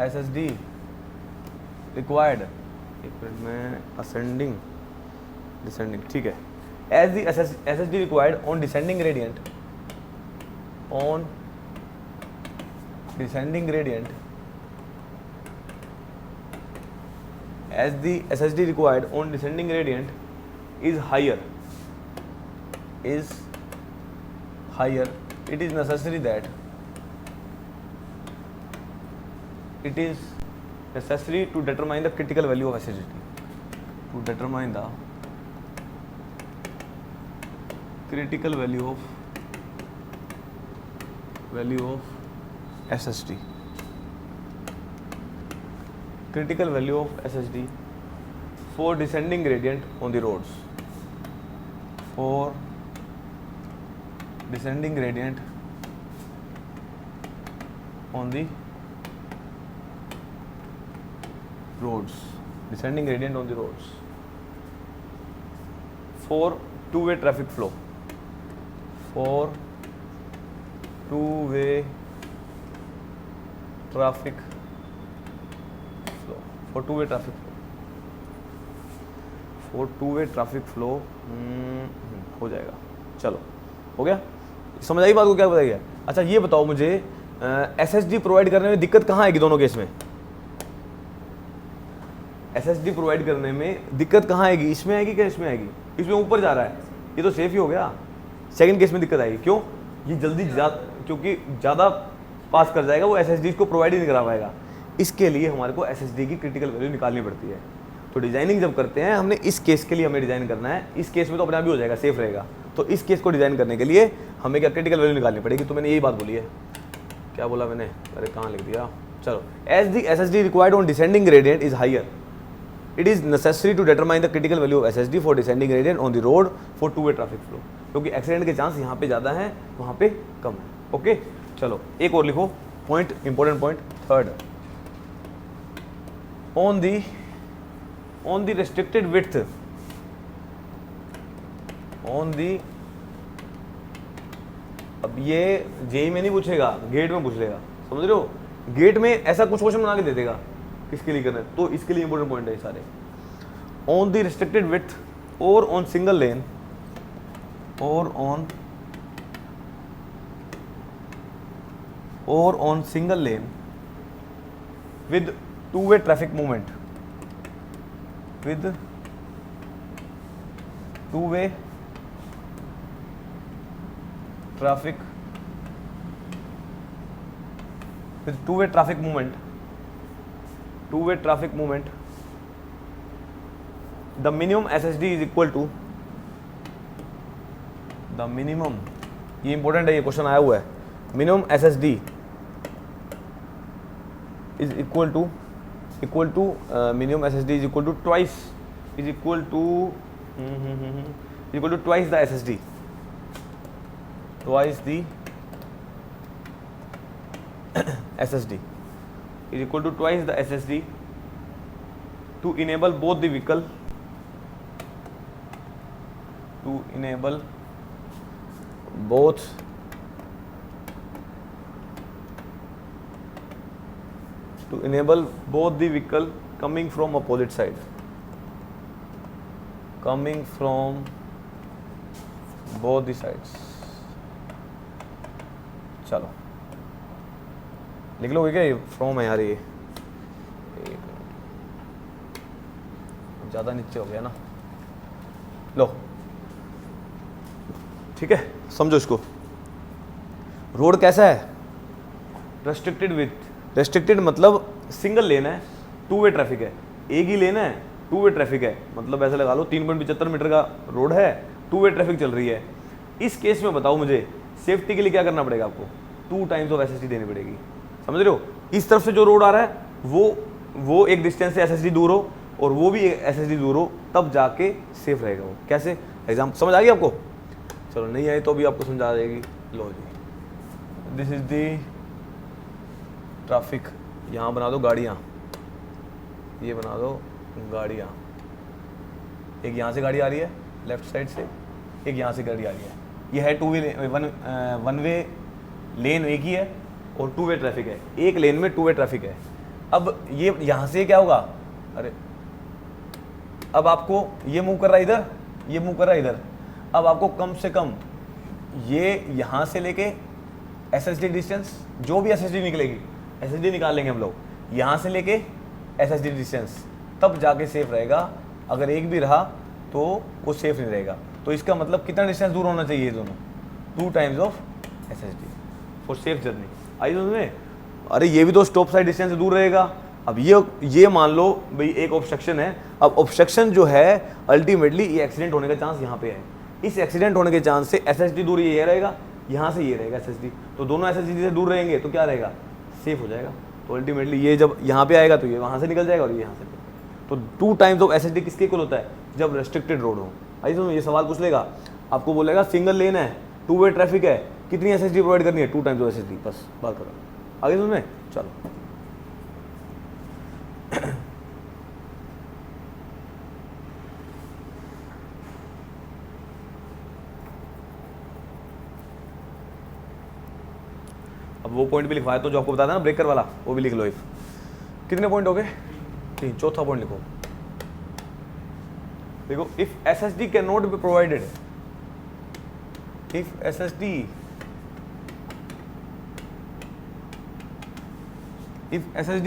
SSD required, एक मिनट में असेंडिंग डिसेंडिंग, ठीक है, as the SSD required on descending gradient, on descending gradient, as the SSD required on descending gradient is higher, it is necessary that it is necessary to determine the critical value of SSD, to determine the critical value of SSD, critical value of SSD for descending gradient on the roads, for descending gradient on the roads, descending gradient on the roads, for two-way traffic flow, for two-way traffic flow, for two-way traffic flow, for two-way traffic flow, हो जाएगा, चलो हो गया, समझ आई बात को, क्या बताइए। अच्छा ये बताओ मुझे, एसएसडी प्रोवाइड करने में दिक्कत कहाँ आएगी दोनों केस में, एसएसडी प्रोवाइड करने में दिक्कत कहाँ आएगी, इसमें आएगी क्या इसमें आएगी, इसमें ऊपर जा रहा है, ये तो सेफ ही हो गया, सेकंड केस में दिक्कत आएगी, क्यों, ये जल्दी क्योंकि ज़्यादा पास कर जाएगा, वो एसएसडी को प्रोवाइड ही नहीं करा पाएगा, इसके लिए हमारे को एसएसडी की क्रिटिकल वैल्यू निकालनी पड़ती है। तो डिजाइनिंग जब करते हैं हमने इस केस के लिए हमें डिजाइन करना है, इस केस में तो अपने आप ही हो जाएगा, सेफ रहेगा, तो इस केस को डिजाइन करने के लिए हमें क्या क्रिटिकल वैल्यू निकालनी पड़ेगी। तो मैंने यही बात बोली है, क्या बोला मैंने, अरे कहाँ लिख दिया, चलो, as the SSD required on descending gradient is higher, it is necessary to determine the critical value of SSD for descending gradient on the road for two way traffic flow, क्योंकि एक्सीडेंट के chance यहाँ पे ज़्यादा है, वहाँ पे कम है। Okay चलो एक और लिखो point, important point, third, on the restricted width, on the, अब ये जेई में नहीं पूछेगा, गेट में पूछ लेगा, समझ रहे हो, गेट में ऐसा कुछ क्वेश्चन बना के दे देगा किसके लिए करना है, तो इसके लिए इंपॉर्टेंट पॉइंट है ये सारे, ऑन द रिस्ट्रिक्टेड विड्थ और ऑन सिंगल लेन, और on single lane with two-way traffic movement, with two-way traffic, with two-way traffic movement, two-way traffic movement, the minimum SSD is equal to, the minimum, ये important है, ये question आया हुआ है, minimum SSD is equal to minimum SSD is equal to twice the SSD, twice the SSD is equal to twice the SSD to enable both the vehicle, to enable both the vehicle coming from opposite side, coming from both the sides। चलो लिख लोगे क्या, ये from है यार, ये ज़्यादा नीचे हो गया ना, लो ठीक है, समझो इसको। रोड कैसा है, रेस्ट्रिक्टेड विथ, रेस्ट्रिक्टेड मतलब सिंगल लेन है, टू वे ट्रैफिक है, एक ही लेन है, टू वे ट्रैफिक है, मतलब ऐसे लगा लो 3.75 मीटर का रोड है, टू वे ट्रैफिक चल रही है। इस केस में बताओ मुझे सेफ्टी के लिए क्या करना पड़ेगा आपको, 2 टाइम्स ऑफ एसएसडी देनी पड़ेगी, समझ रहे हो। इस तरफ से जो रोड आ रहा है वो एक डिस्टेंस से एसएसडी दूर हो और वो भी एसएसडी दूर हो, तब जाके सेफ रहेगा वो। कैसे, एग्जाम समझ आ गई आपको? चलो नहीं आई तो अभी आपको समझा देगी। लो जी, दिस इज दी ट्रैफिक, यहाँ बना दो गाड़ियाँ, ये बना दो गाड़ियाँ, एक यहाँ से गाड़ी आ रही है लेफ्ट साइड से, एक यहाँ से गाड़ी आ रही है। ये है टू वे, वन वे लेन एक ही है और टू वे ट्रैफिक है, एक लेन में टू वे ट्रैफिक है। अब ये यहाँ से क्या होगा, अरे अब आपको ये मूव कर रहा है इधर, ये मूव कर रहा है इधर, अब आपको कम से कम ये यहाँ से लेके एसएसडी डिस्टेंस, जो भी एसएसडी निकलेगी, एसएसडी निकाल लेंगे हम लोग, यहाँ से लेके एसएसडी डिस्टेंस, तब जाके सेफ रहेगा। अगर एक भी रहा तो वो सेफ नहीं रहेगा। तो इसका मतलब कितना डिस्टेंस दूर होना चाहिए, दोनों 2 times of SSD for safe journey. आई समझ में? अरे ये भी तो स्टॉप साइड डिस्टेंस से दूर रहेगा। अब ये मान लो भाई एक ऑब्स्ट्रक्शन है, अब ऑब्स्ट्रक्शन जो है अल्टीमेटली ये एक्सीडेंट होने का चांस यहाँ पे है, इस एक्सीडेंट होने के चांस से एसएसडी दूर ये रहेगा, यहाँ से ये रहेगा एसएसडी, तो दोनों एसएसडी से दूर रहेंगे तो क्या रहेगा, सेफ हो जाएगा। तो अल्टीमेटली ये जब यहाँ पे आएगा तो ये वहाँ से निकल जाएगा और ये यहाँ से, तो 2 टाइम्स ऑफ एसएसडी किसके इक्वल होता है, जब रेस्ट्रिक्टेड रोड हो। आई समझ? ये सवाल पूछ लेगा, आपको बोलेगा सिंगल लेन है, टू वे ट्रैफिक है, कितनी एसएसडी प्रोवाइड करनी है, 2 टाइम्स ऑफ एसएसडी, बस बात करो। आगे समझ में? चलो अब वो पॉइंट भी लिखवाया तो जो आपको बताया था ना ब्रेकर वाला, वो भी लिख लो। इफ कितने पॉइंट हो गए, 3, चौथा पॉइंट लिखो। देखो, if SSD can not be provided, if SSD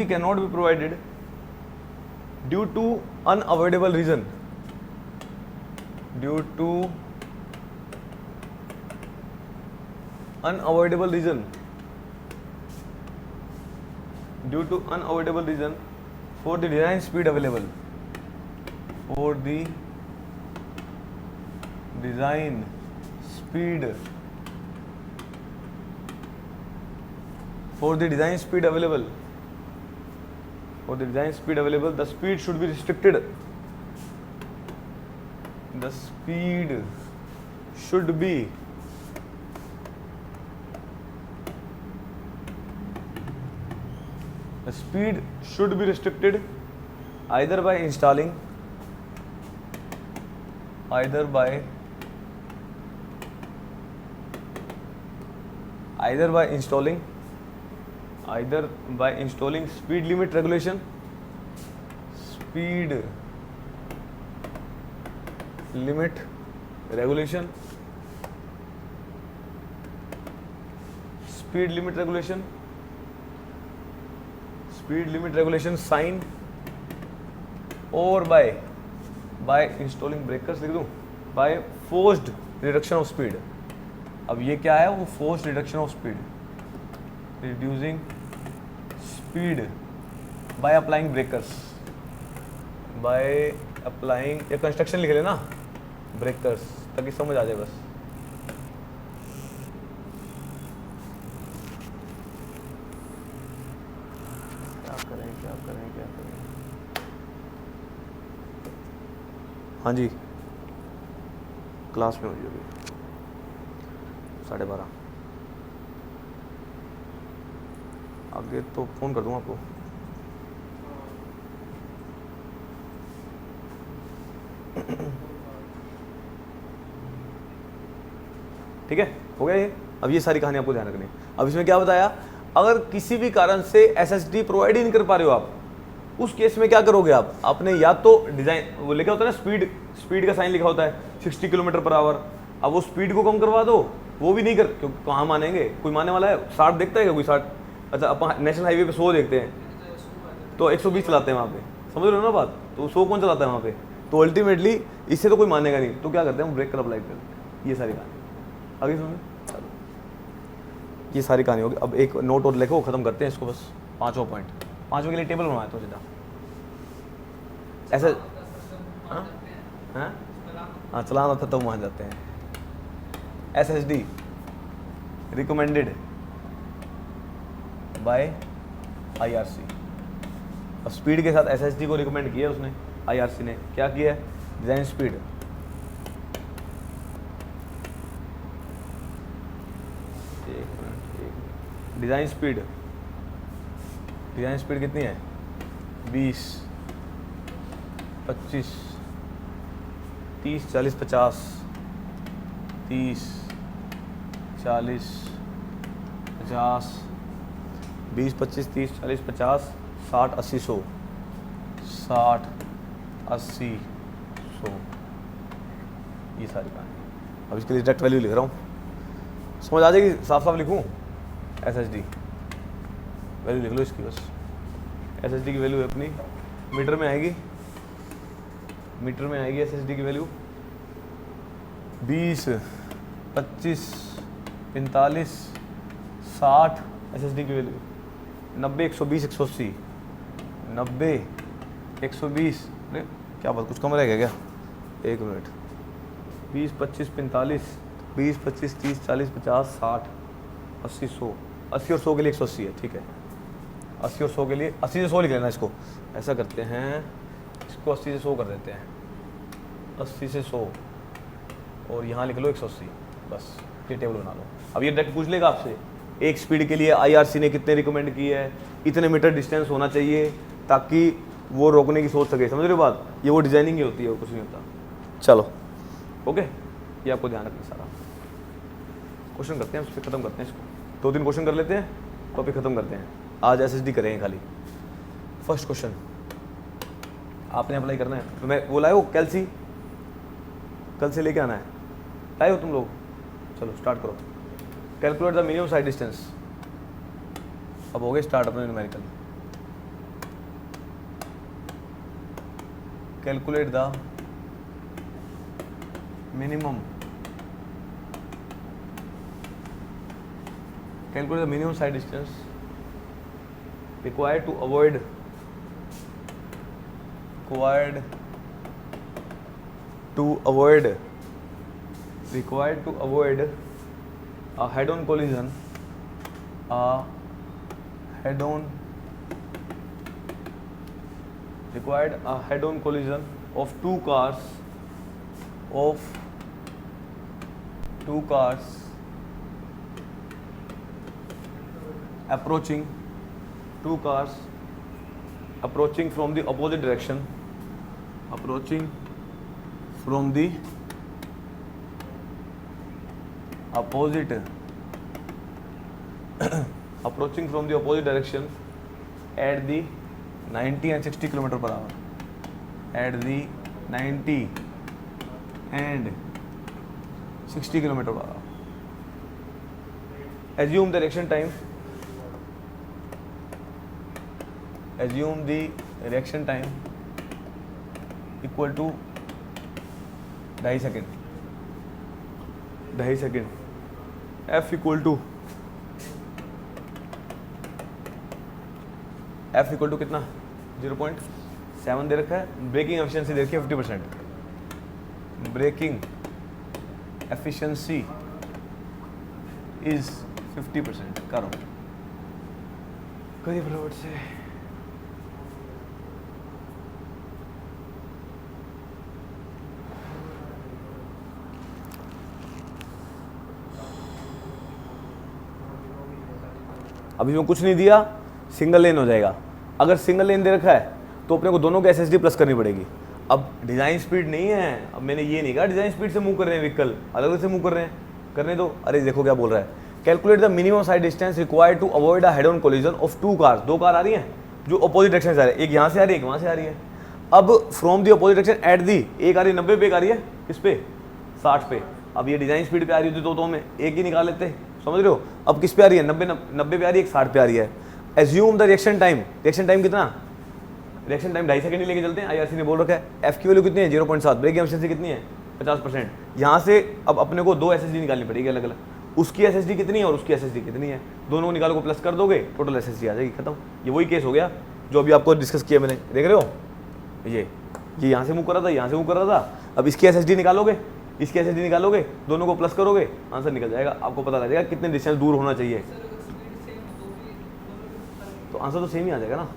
cannot be provided due to unavoidable reason, due to unavoidable reason for the design speed available, for the design speed available, the speed should be restricted, the speed should be restricted either by installing speed limit regulation, speed limit regulation sign, or by installing breakers, लिख दूं, by forced reduction of speed। अब ये क्या है, वो forced reduction of speed, reducing speed by applying breakers, ये construction लिख लेना ब्रेकर्स, ताकि समझ आ जाए बस। क्या करें। हाँ जी, क्लास में हो जी अभी 12:30, आगे तो फ़ोन कर दूँगा आपको। ठीक है, हो गया ये। अब ये सारी कहानी आपको ध्यान रखनी है। अब इसमें क्या बताया, अगर किसी भी कारण से एसएसडी प्रोवाइड ही नहीं कर पा रहे हो आप, उस केस में क्या करोगे आप, आपने या तो डिजाइन, वो लिखा होता है ना स्पीड का साइन लिखा होता है 60 किलोमीटर पर आवर, अब वो स्पीड को कम करवा दो, वो भी नहीं कर, क्योंकि कहाँ मानेंगे, कोई मानने वाला है, 60 देखता है क्या कोई 60? अच्छा, अपन नेशनल हाईवे पे 100 देखते हैं तो 120 चलाते हैं वहाँ पे, समझ रहे हो ना बात, तो 100 कौन चलाता है वहाँ पे, तो अल्टीमेटली इससे तो कोई मानेगा नहीं, तो क्या करते हैं हम ब्रेकर अप्लाई करते हैं। ये सारी कहानी आगे सुनो। ये सारी कहानी होगी। अब एक नोट और लिखो, ख़त्म करते हैं इसको बस। 5वां पॉइंट, 5वें के लिए टेबल बनवाए तो सीधा ऐसे। हाँ हाँ, चलाना था तो वहाँ जाते हैं। SSD recommended by IRC। अब स्पीड के साथ SSD को रिकमेंड किया उसने, IRC ने। क्या किया है? Design speed, design speed, design speed कितनी है? 20, 25, 30, 40, 50, 30, 40, 50, 20, 25, 30, 40, 50, 60, 80, 100, 60, 80, 100, ये सारी कहानी। अब इसके लिए डायरेक्ट वैल्यू लिख रहा हूँ, समझ आ जाएगी। साफ साफ लिखूँ, SSD वैल्यू लिख लो इसकी बस। SSD की वैल्यू अपनी मीटर में आएगी, मीटर में आएगी SSD की वैल्यू 20, 25, 45, 60। SSD की वैल्यू 90, 120, 180, 90, 120। अरे क्या बात, कुछ कम रहेगा क्या? एक मिनट। 20, 25, 45, 20, 25, 30, 40, 50, 60, 80, 100। 80 और 100 के लिए 180 है, ठीक है। 80 और 100 के लिए 80 से 100 लिख लेना इसको। ऐसा करते हैं, इसको 80 से 100 कर देते हैं। 80 से 100 और यहाँ लिख लो 180, बस ये टेबल बना लो। अब ये डायरेक्ट पूछ लेगा आपसे, एक स्पीड के लिए IRC ने कितने रिकमेंड की है, इतने मीटर डिस्टेंस होना चाहिए ताकि वो रोकने की सोच सके। समझ रहे हो बात? ये वो डिजाइनिंग ही होती है, वो कुछ नहीं होता। चलो ओके, ये आपको ध्यान रखना सारा। क्वेश्चन करते हैं, उस पर खत्म करते हैं इसको। 2-3 क्वेश्चन कर लेते हैं, टॉपिक खत्म करते हैं। आज SSD करेंगे खाली। फर्स्ट क्वेश्चन आपने अप्लाई करना है। तो मैं वो लाए हो कैल्सी, कल से लेके आना है, लाए हो तुम लोग? चलो स्टार्ट करो। Calculate the minimum side distance. अब हो गए स्टार्ट अपने numerical. Calculate the minimum, calculate the minimum side distance required to avoid a head-on collision, of two cars approaching from the opposite direction, approaching from the opposite direction at the 90 and 60 km per hour, at the 90 and 60 km per hour. Assume the reaction time equal to 2.5 second. F equal to कितना? 0.7 दे रखा है। Breaking efficiency दे रखी है 50%। Braking efficiency is 50%। करो करिए फटाफट से। अभी मैं कुछ नहीं दिया, सिंगल लेन हो जाएगा। अगर सिंगल लेन दे रखा है तो अपने को दोनों को SSD प्लस करनी पड़ेगी। अब डिज़ाइन स्पीड नहीं है, अब मैंने ये नहीं कहा डिज़ाइन स्पीड से मूव कर रहे हैं व्हीकल, अलग से मूव कर रहे हैं, करने दो। अरे देखो क्या बोल रहा है, calculate the minimum side distance required to avoid a head on collision of two cars. दो कार आ रही हैं जो अपोजिट डायरेक्शन से आ रही है, एक यहाँ से आ रही है, एक वहाँ से आ रही है। अब from the opposite direction at the, एक आ रही है 90 पे, एक आ रही है किस पे? 60 पे। अब ये डिज़ाइन स्पीड पे आ रही होती दो में, एक ही निकाल लेते, समझ रहे हो? अब किस पे आ रही है? 90 पे आ रही है, एक 60 पे आ रही है। Assume the reaction time, reaction time कितना? रिएक्शन टाइम 2.5 सेकंड ही लेके चलते हैं, IRC ने बोल रखा है। एफ की वैल्यू कितनी है? 0.7। ब्रेक एफिशिएंसी कितनी है? 50%। यहाँ से अब अपने को 2 SSD निकालनी पड़ेगी अलग अलग। उसकी एसएसडी कितनी है और उसकी एसएसडी कितनी है, दोनों को निकालो को प्लस कर दोगे, टोटल एसएसडी आ जाएगी, खत्म। ये वही केस हो गया जो अभी आपको डिस्कस किया मैंने, देख रहे हो, ये यहाँ से मूव कर रहा था, यहाँ से मूव कर रहा था। अब इसकी एसएसडी निकालोगे, इसकी एसएसडी निकालोगे, दोनों को प्लस करोगे, आंसर निकल जाएगा, आपको पता लग जाएगा कितने डिस्टेंस दूर होना चाहिए। तो आंसर तो सेम ही आ जाएगा ना,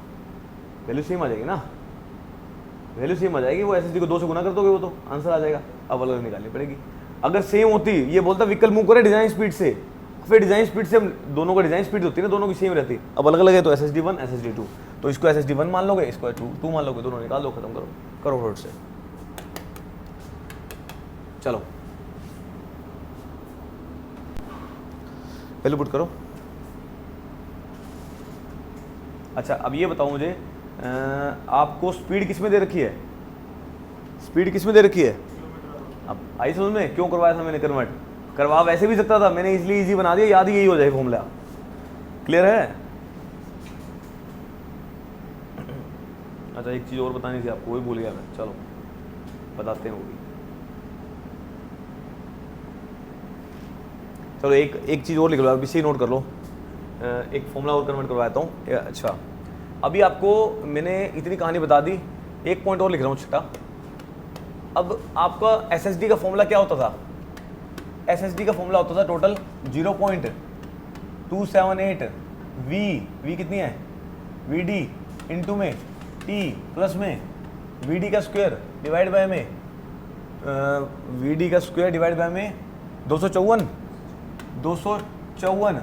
वैल्यू सेम आ जाएगी ना, वैल्यू सेम आ जाएगी। वो एसएसडी को 2 से गुना कर दोगे, वो तो आंसर आ जाएगा। अब अलग निकालनी पड़ेगी। अगर सेम होती, ये बोलता व्हीकल मूव करे डिजाइन स्पीड से, फिर डिजाइन स्पीड से दोनों का डिजाइन स्पीड होती है ना, दोनों की सेम रहती। अब अलग अलग है तो एसएसडी 1 एसएसडी 2, तो इसको एसएसडी 1 मान लोगे, इसको 2 मान लोगे, दोनों निकाल दो, खत्म करो, करो फटाफट से। चलो वैल्यू पुट करो। अच्छा अब ये बताओ मुझे, आपको स्पीड किस में दे रखी है, स्पीड किस में दे रखी है? अब आई समझ में क्यों करवाया था मैंने कन्वर्ट? करवा वैसे भी सकता था, मैंने इसलिए इजी बना दिया, याद ही यही हो जाए फॉर्मूला। क्लियर है? अच्छा एक चीज़ और बतानी थी आपको, वही भूल गया मैं, चलो बताते हैं वो भी। चलो एक चीज़ और लिख लो, अभी से नोट कर लो, एक फॉर्मूला और कन्वर्ट करवाता हूँ। अच्छा अभी आपको मैंने इतनी कहानी बता दी, एक पॉइंट और लिख रहा हूँ छठा। अब आपका एसएसडी का फॉर्मूला क्या होता था? एसएसडी का फॉर्मूला होता था टोटल 0.278 वी कितनी है, वीडी इनटू में टी प्लस में वीडी का स्क्वायर डिवाइड बाय में वीडी का स्क्वायर डिवाइड बाय में 254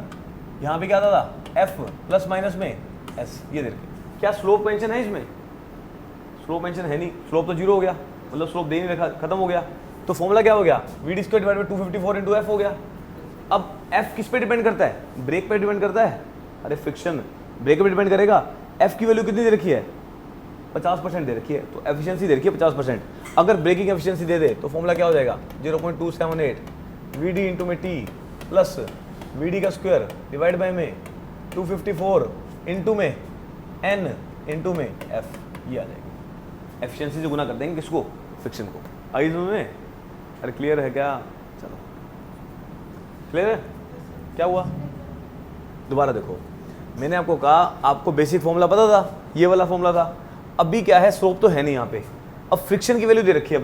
यहाँ पे क्या आता था, एफ प्लस माइनस में एस। ये देखिए क्या स्लोप मेंशन है इसमें? स्लोप मेंशन है नहीं, स्लोप तो 0 हो गया, मतलब स्लोप दे नहीं रखा, खत्म हो गया। तो फॉर्मूला क्या हो गया, V square divide by 254 into F हो गया। अब एफ किस पे डिपेंड करता है? ब्रेक पे डिपेंड करता है। अरे फ्रिक्शन ब्रेक पे डिपेंड करेगा। एफ की वैल्यू कितनी दे रखी है? 50% दे रखी है, तो एफिशिएंसी दे रखी है 50%। अगर ब्रेकिंग एफिशिएंसी दे दे तो फॉर्मूला क्या हो जाएगा, 0.278 वी डी इंटू में टी प्लस वी डी का स्क्वायर डिवाइड बाय में 254 इंटू में एन इंटू में एफ। ये आ जाएगी, एफिशिएंसी से गुना कर देंगे किसको, फ्रिक्शन को। आई समझ में? अरे क्लियर है क्या? चलो क्लियर है? क्या हुआ दोबारा देखो, मैंने आपको कहा आपको बेसिक फॉर्मूला पता था, ये वाला फॉर्मूला था। अभी क्या है, स्लोप तो है नहीं यहाँ पे, अब फ्रिक्शन की वैल्यू दे रखी है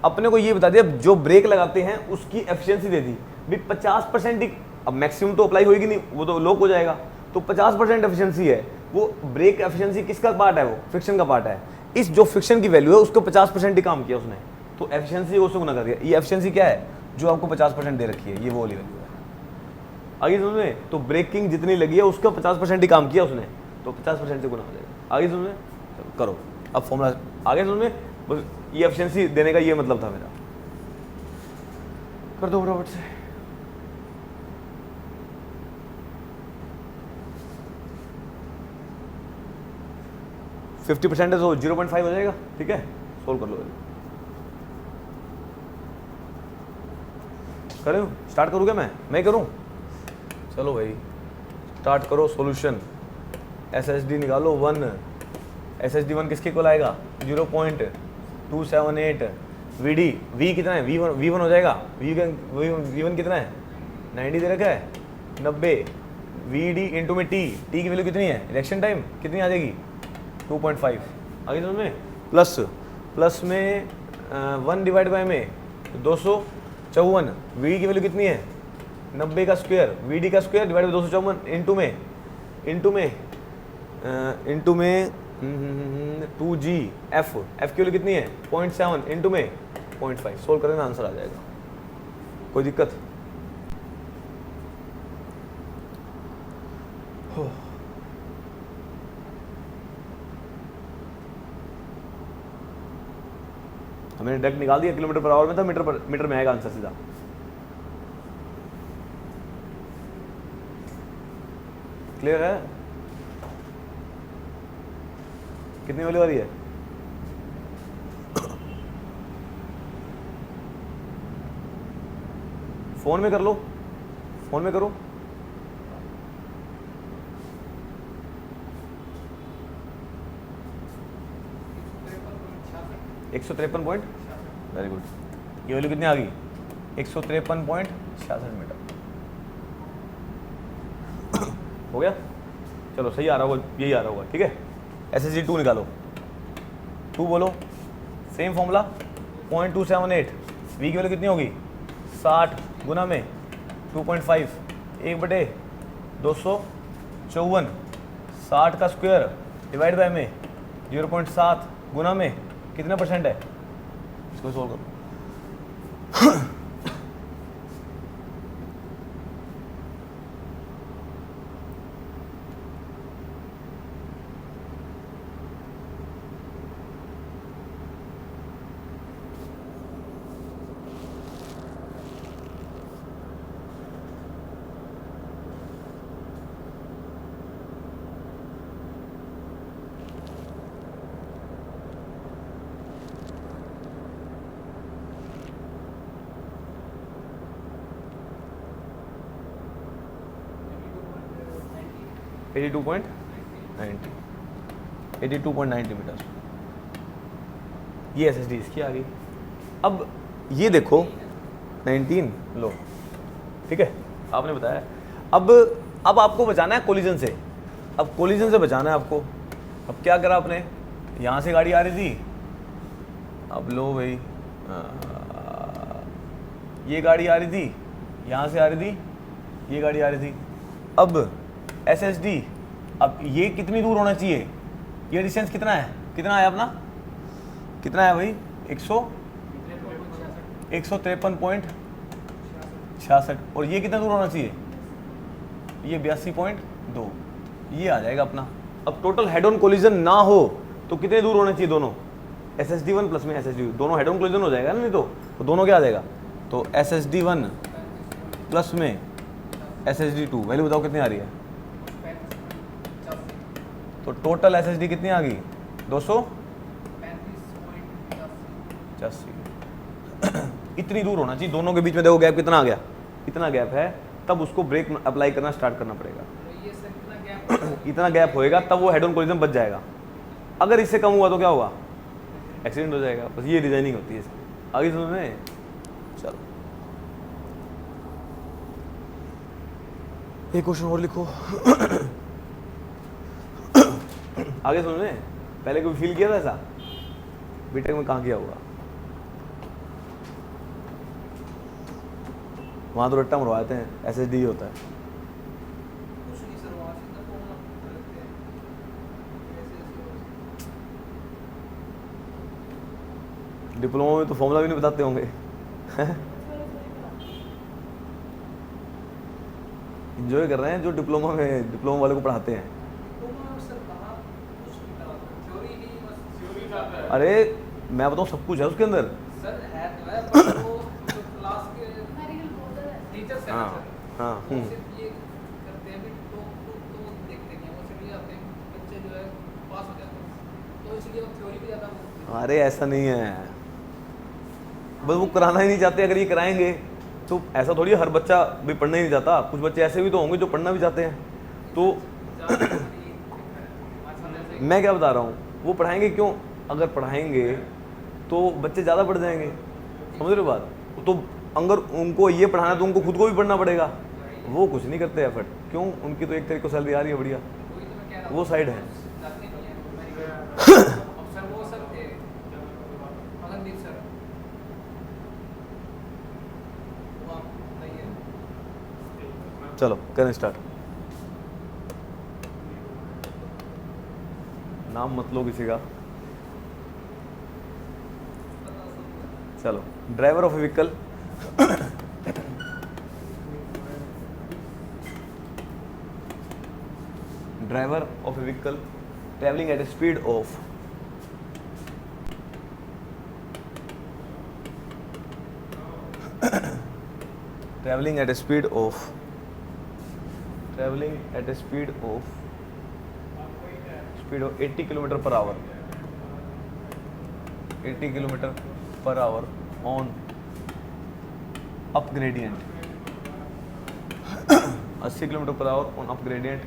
अपने को ये बता दिया जो ब्रेक लगाते हैं उसकी एफिशिएंसी दे दी भी 50% ही। अब मैक्सिमम तो अप्लाई होगी नहीं, वो तो लॉक हो जाएगा, तो 50% एफिशिएंसी है। वो ब्रेक एफिशिएंसी किसका पार्ट है? वो फ्रिक्शन का पार्ट है। इस जो फ्रिक्शन की वैल्यू है उसको 50% ही काम किया उसने, तो एफिशिएंसी उससे गुना कर दिया। ये एफिशिएंसी क्या है जो आपको 50% दे रखी है, ये वो वाली वैल्यू है। आगे समझ में? तो ब्रेकिंग जितनी लगी है उसका 50% ही काम किया उसने, तो 50% से गुना हो जाएगा। आगे समझ में? चलो करो अब फॉर्मूला आगे समझ में। बस ये एफिशिएंसी देने का ये मतलब था मेरा। कर दो फटाफट से। %50 है तो 0.5 हो जाएगा, ठीक है। सोल्व कर लो, करूँ स्टार्ट करूँ क्या? मैं करूँ? चलो भाई स्टार्ट करो सॉल्यूशन। एसएसडी निकालो 1, एसएसडी 1 किसके इक्वल आएगा, 0.278 वीडी। वी कितना है, V1 हो जाएगा। V1 कितना है, 90 दे रखा है, 90 वीडी इंटू में टी की वैल्यू कितनी है, रिएक्शन टाइम कितनी आ जाएगी, 2.5। आगे समझ में? प्लस में 1 डिवाइड बाय में 254, वी की वैल्यू कितनी है, 90 का स्क्वायर, वी डी का स्क्वायर डिवाइड बाय 254 इंटू में 2G एफ की वैल्यू कितनी है, 0.7 इंटू में 0.5। सोल्व करें ना आंसर आ जाएगा, कोई दिक्कत? हमने डायरेक्ट निकाल दिया, किलोमीटर पर आवर में था, मीटर में आएगा आंसर सीधा। क्लियर है? कितनी वैल्यू आ रही है? फोन में कर लो, फोन में करो। $153 वेरी गुड। ये वैल्यू कितनी आ गई, 153.66 मीटर। हो गया, चलो सही आ रहा होगा, यही आ रहा होगा, ठीक है। SSD2 निकालो, 2 बोलो, सेम फॉर्मूला 0.278, वी की वैल्यू कितनी होगी 60 गुना में 2.5 1/254, 60 का स्क्वायर डिवाइड बाय में 0.7 गुना में कितना परसेंट है, इसको सोल्व करो। 82.90 मीटर, ये SSD इसकी आ गई। अब ये देखो 19 लो, ठीक है, आपने बताया। अब आपको बचाना है कोलिजन से, अब कोलिजन से बचाना है आपको। अब क्या करा आपने, यहाँ से गाड़ी आ रही थी, अब लो भाई ये गाड़ी आ रही थी, यहाँ से आ रही थी, ये गाड़ी आ रही थी। अब SSD, अब ये कितनी दूर होना चाहिए, ये डिस्टेंस कितना है, कितना है अपना, कितना है भाई 153.66, और ये कितना दूर होना चाहिए, ये 82.2, ये आ जाएगा अपना। अब टोटल हेड ऑन कोलिजन ना हो तो कितने दूर होने चाहिए दोनों, SSD1 प्लस में SSD2, दोनों हेड ऑन कोलिजन हो जाएगा ना, नहीं तो दोनों क्या आ जाएगा, तो SSD1 प्लस में SSD2, वैल्यू बताओ कितनी आ रही है, तो टोटल SSD कितनी आ गई 235.85। इतनी दूर होना चाहिए दोनों के बीच में, देखो गैप कितना आ गया, इतना गैप है, तब उसको ब्रेक अप्लाई करना स्टार्ट करना पड़ेगा। इतना गैप होएगा तब वो हेड ऑन कोलिजन बच जाएगा, अगर इससे कम हुआ तो क्या होगा, एक्सीडेंट हो जाएगा। बस ये डिजाइनिंग होती है इसकी, आगे समझ में। चलो एक क्वेश्चन और लिखो। आगे समझ में, पहले कभी फील किया था ऐसा, बीटेक में कहाँ किया होगा, वहाँ तो रट्टा मरवाते हैं, SSD होता है। डिप्लोमा में तो फॉर्मूला भी नहीं बताते होंगे। एंजॉय कर रहे हैं जो डिप्लोमा में डिप्लोमा वाले को पढ़ाते हैं। अरे मैं बताऊँ सब कुछ है उसके अंदर। हाँ हाँ अरे ऐसा नहीं है, बस वो कराना ही नहीं चाहते। अगर ये कराएंगे तो ऐसा थोड़ी हर बच्चा भी पढ़ना ही नहीं चाहता, कुछ बच्चे ऐसे भी तो होंगे जो पढ़ना भी चाहते हैं। तो मैं क्या बता रहा हूँ, वो पढ़ाएंगे क्यों, अगर पढ़ाएंगे तो बच्चे ज़्यादा पढ़ जाएंगे, समझ रहे हो बात। तो अगर उनको ये पढ़ाना तो उनको खुद को भी पढ़ना पड़ेगा, वो कुछ नहीं करते एफर्ट, क्यों, उनकी तो एक तरीके को सैलरी आ रही है बढ़िया, वो साइड है। चलो करें स्टार्ट। नाम मत लो किसी का। चलो, driver of A vehicle driver of a vehicle traveling at a speed of traveling at a speed of 80 km per hour 80 km per hour on up gradient 80 km per hour on up gradient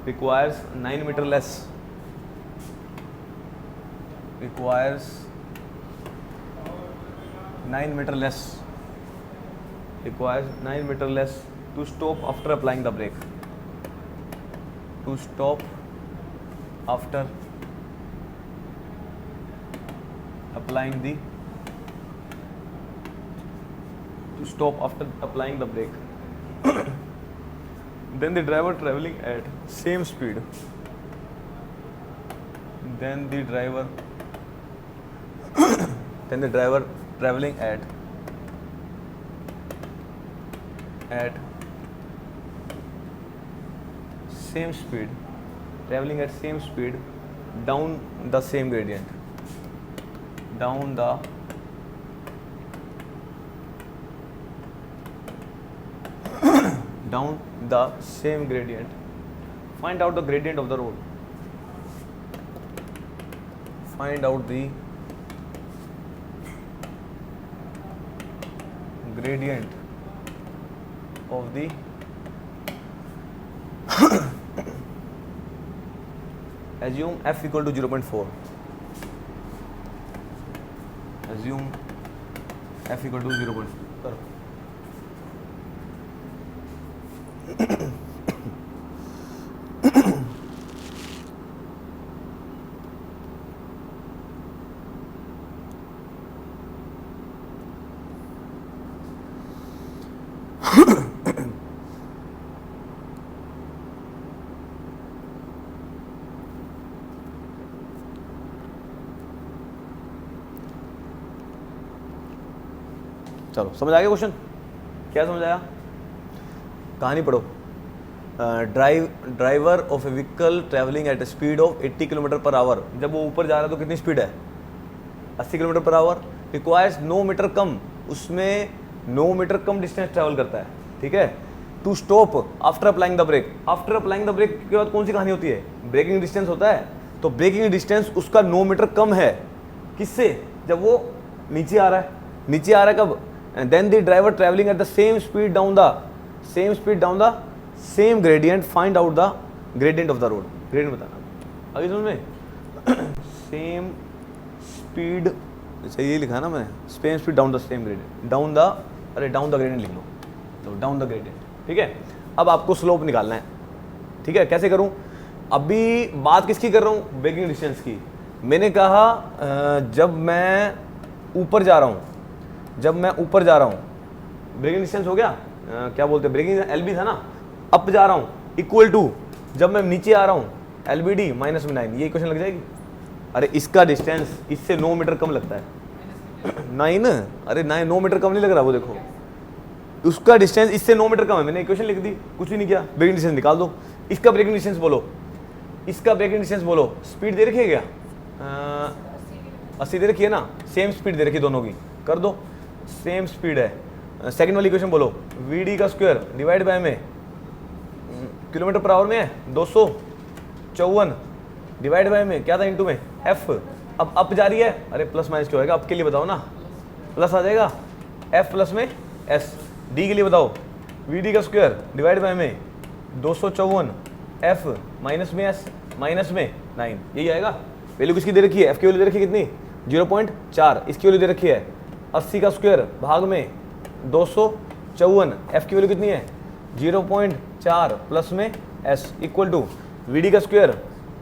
requires 9 meter less requires 9 meter less to stop after applying the brake. To stop after applying the to stop after applying the brake. Then the driver traveling at same speed, then the driver traveling at same speed, down the same gradient, down the same gradient. Find out the gradient of the road. Find out the gradient of the assume f equal to 0.4. Assume f equal to 0.4. चलो समझ आ गया question? क्या समझ आया? कहानी पढ़ो. Driver of A vehicle travelling eight A speed of 80 kilometre पर our. जब वो ऊपर जा रहा है तो कितनी स्पीड है? 80 किलोमीटर पर आवर. रिक्वायर्स 9 मीटर कम, उसमें 9 मीटर कम डिस्टेंस ट्रैवल करता है. ठीक है. To stop after applying the brake. After applying the brake के बाद कौन सी कहानी होती है? ब्रेकिंग डिस्टेंस होता है. तो ब्रेकिंग डिस्टेंस उसका 9 मीटर कम है. किससे? जब वो नीचे आ रहा है. नीचे आ रहा है कब? And then the driver traveling at the same speed down the same gradient. Find out the gradient of the road. Gradient बताना. अभी समझ में? Same speed, अच्छा ये लिखा है ना मैंने, same speed down the same gradient. down the gradient लिख लो. तो down the gradient. ठीक है. अब आपको स्लोप निकालना है. ठीक है. कैसे करूं? अभी बात किसकी कर रहा हूं? ब्रेकिंग डिस्टेंस की. मैंने कहा जब मैं ऊपर जा रहा हूं, ब्रेकिंग डिस्टेंस हो गया. क्या बोलते हैं? ब्रेकिंग एलबी था ना. अप जा रहा हूँ इक्वल टू जब मैं नीचे आ रहा हूँ एलबीडी माइनस में 9. ये क्वेश्चन लग जाएगी. अरे इसका डिस्टेंस इससे 9 मीटर कम लगता है. 9, अरे 9 मीटर कम नहीं लग रहा. वो देखो उसका डिस्टेंस इससे 9 मीटर कम है. मैंने इक्वेशन लिख दी, कुछ भी नहीं किया. ब्रेकिंग डिस्टेंस निकाल दो. इसका ब्रेकिंग डिस्टेंस बोलो. स्पीड दे रखी है क्या? 80 दे रखी है ना. सेम स्पीड दे रखी है दोनों की. कर दो. सेम स्पीड है. सेकंड वाली इक्वेशन बोलो. वीडी का स्क्वायर डिवाइड बाय में किलोमीटर पर आवर में है 254 डिवाइड बाय में क्या था? इनटू में एफ. अब अप जा रही है. अरे प्लस माइनस क्या होगा? अप के लिए बताओ ना. प्लस आ जाएगा. एफ प्लस में एस. डी के लिए बताओ. वीडी का स्क्वायर डिवाइड बाय में 254 एफ माइनस में एस माइनस में 9. यही आएगा. वैल्यू किसकी दे रखी है? एफ की वैल्यू दे रखी है कितनी? 0.4. इसकी वैल्यू दे रखी है 80 का स्क्वायर भाग में 254. एफ की वैल्यू कितनी है? 0.4 प्लस में एस इक्वल टू वीडी का स्क्वायर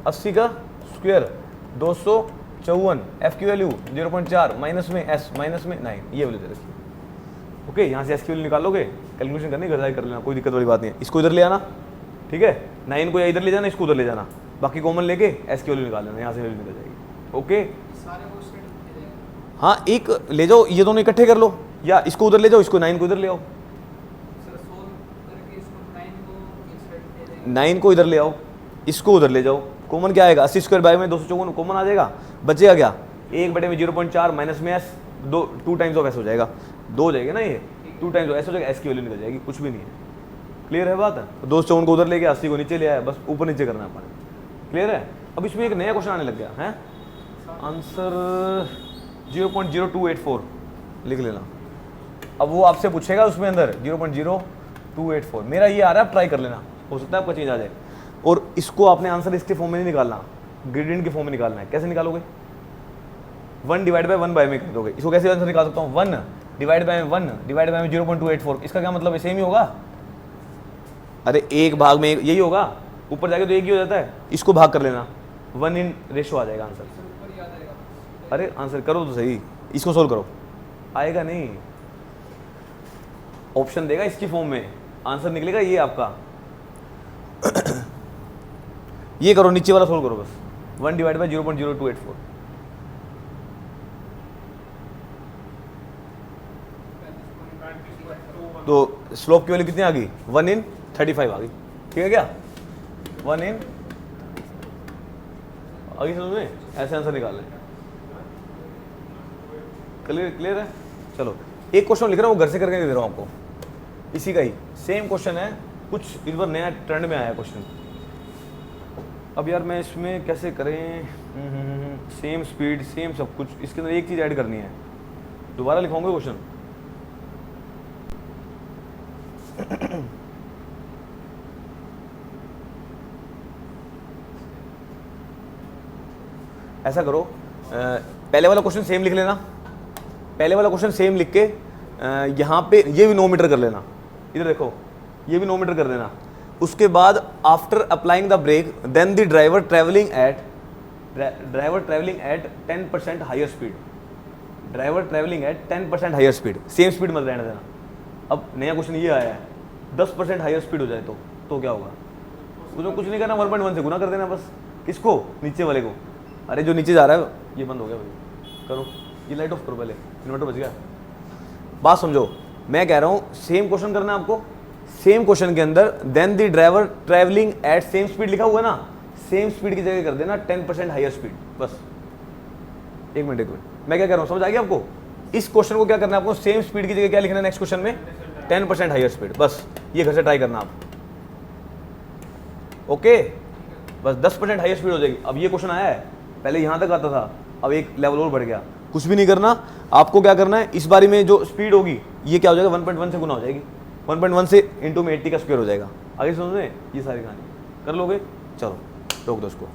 80 का स्क्वायर 254. एफ की वैल्यू 0.4 माइनस में एस माइनस में 9. ये वैल्यू दे रखी है. ओके. यहाँ से एस की वैल्यू निकालोगे. कैलकुलेशन करनी घर कर लेना, कोई दिक्कत वाली बात नहीं है. इसको इधर ले आना. ठीक है. 9 को इधर ले जाना, इसको उधर ले जाना. बाकी कॉमन लेके एस की वैल्यू निकाल लेना. यहाँ से वैल्यू निकल जाएगी. ओके. हाँ एक ले जाओ. ये दोनों इकट्ठे कर लो, या इसको उधर ले जाओ, इसको 9 को इधर ले आओ. 9 को इधर ले आओ, इसको उधर ले जाओ. कॉमन क्या आएगा? 80 स्क्वायर बाय में 254 कॉमन आ जाएगा. बचेगा क्या? 1/0.4 माइनस में एस 2 टाइम्स ऑफ एस हो जाएगा. 2 हो जाएगा ना. ये 2 टाइम्स ऑफ एस हो जाएगा. एस की वैल्यू निकल जाएगी. कुछ भी नहीं है. क्लियर है बात? 254 को उधर ले गया, 80 को नीचे ले आया. बस ऊपर नीचे करना है अपने. क्लियर है? अब इसमें एक नया क्वेश्चन आने लग गया है. आंसर 0.0284 लिख लेना. अब वो आपसे पूछेगा उसमें अंदर 0.0284. मेरा ये आ रहा है, आप ट्राई कर लेना. हो सकता है आपका चेंज आ जाए. और इसको आपने आंसर इसके फॉर्म में नहीं निकालना, ग्रेडियंट के फॉर्म में निकालना है. कैसे निकालोगे? 1 डिवाइड बाय 1 बाय में कर दोगे. इसको कैसे आंसर निकाल सकता हूँ? 1 डिवाइड बाय 0.284. इसका क्या मतलब है? सेम ही होगा. अरे एक भाग में यही होगा. ऊपर जाके तो एक ही हो जाता है, इसको भाग कर लेना, 1 इन रेशो आ जाएगा आंसर। अरे आंसर करो तो सही, इसको सोल्व करो, आएगा नहीं, ऑप्शन देगा इसकी फॉर्म में, आंसर निकलेगा ये आपका। ये करो, नीचे वाला सोल्व करो बस, 1 डिवाइड बाई 0.0284। तो स्लोप की वैल्यू कितनी आ गई, 1 इन 35 आ गई, ठीक है क्या, 1 इन आगे समझ में, ऐसे आंसर निकाल लें। क्लियर है। चलो एक क्वेश्चन लिख रहा हूँ, घर से करके दे रहा हूँ आपको, इसी का ही सेम क्वेश्चन है, कुछ इस बार नया ट्रेंड में आया क्वेश्चन। अब यार मैं इसमें कैसे करें, सेम स्पीड सेम सब कुछ, इसके अंदर एक चीज़ ऐड करनी है, दोबारा लिखाऊंगे क्वेश्चन। ऐसा करो, पहले वाला क्वेश्चन सेम लिख लेना, पहले वाला क्वेश्चन सेम लिख के यहाँ पे ये भी 9 मीटर कर लेना, इधर देखो ये भी 9 मीटर कर देना। उसके बाद after applying the brake then the driver travelling at 10% higher speed, driver travelling at 10% higher speed, same speed मत रहने देना। अब नया क्वेश्चन ये आया है, 10% हायर स्पीड हो जाए तो क्या होगा, उसमें कुछ नहीं करना, 1.1 से गुना कर देना बस। किसको, नीचे वाले को। अरे जो नीचे जा रहा है ये बंद हो गया भाई, करो ये लाइट ऑफ करो, पहले इन्वर्टर बच गया। बात समझो, मैं कह रहा हूँ सेम क्वेश्चन करना है आपको, सेम क्वेश्चन के अंदर then the driver travelling at same speed लिखा हुआ है ना, सेम स्पीड की जगह कर देना 10% हायर स्पीड बस। एक मिनट मैं क्या कह रहा हूँ, समझ आ गया आपको। इस क्वेश्चन को क्या करना है आपको, सेम स्पीड की जगह क्या लिखना है नेक्स्ट क्वेश्चन में, 10% हायर स्पीड, बस ये घर से ट्राई करना आप, ओके। बस 10% हायर स्पीड हो जाएगी। अब ये क्वेश्चन आया है, पहले यहाँ तक आता था, अब एक लेवल और बढ़ गया। कुछ भी नहीं करना आपको, क्या करना है, इस बारी में जो स्पीड होगी ये क्या हो जाएगा, 1.1 से गुना हो जाएगी, 1.1 से इंटू में 80 का स्क्वायर हो जाएगा। आगे समझ में, ये सारी कहानी कर लोगे। चलो रोक दो इसको।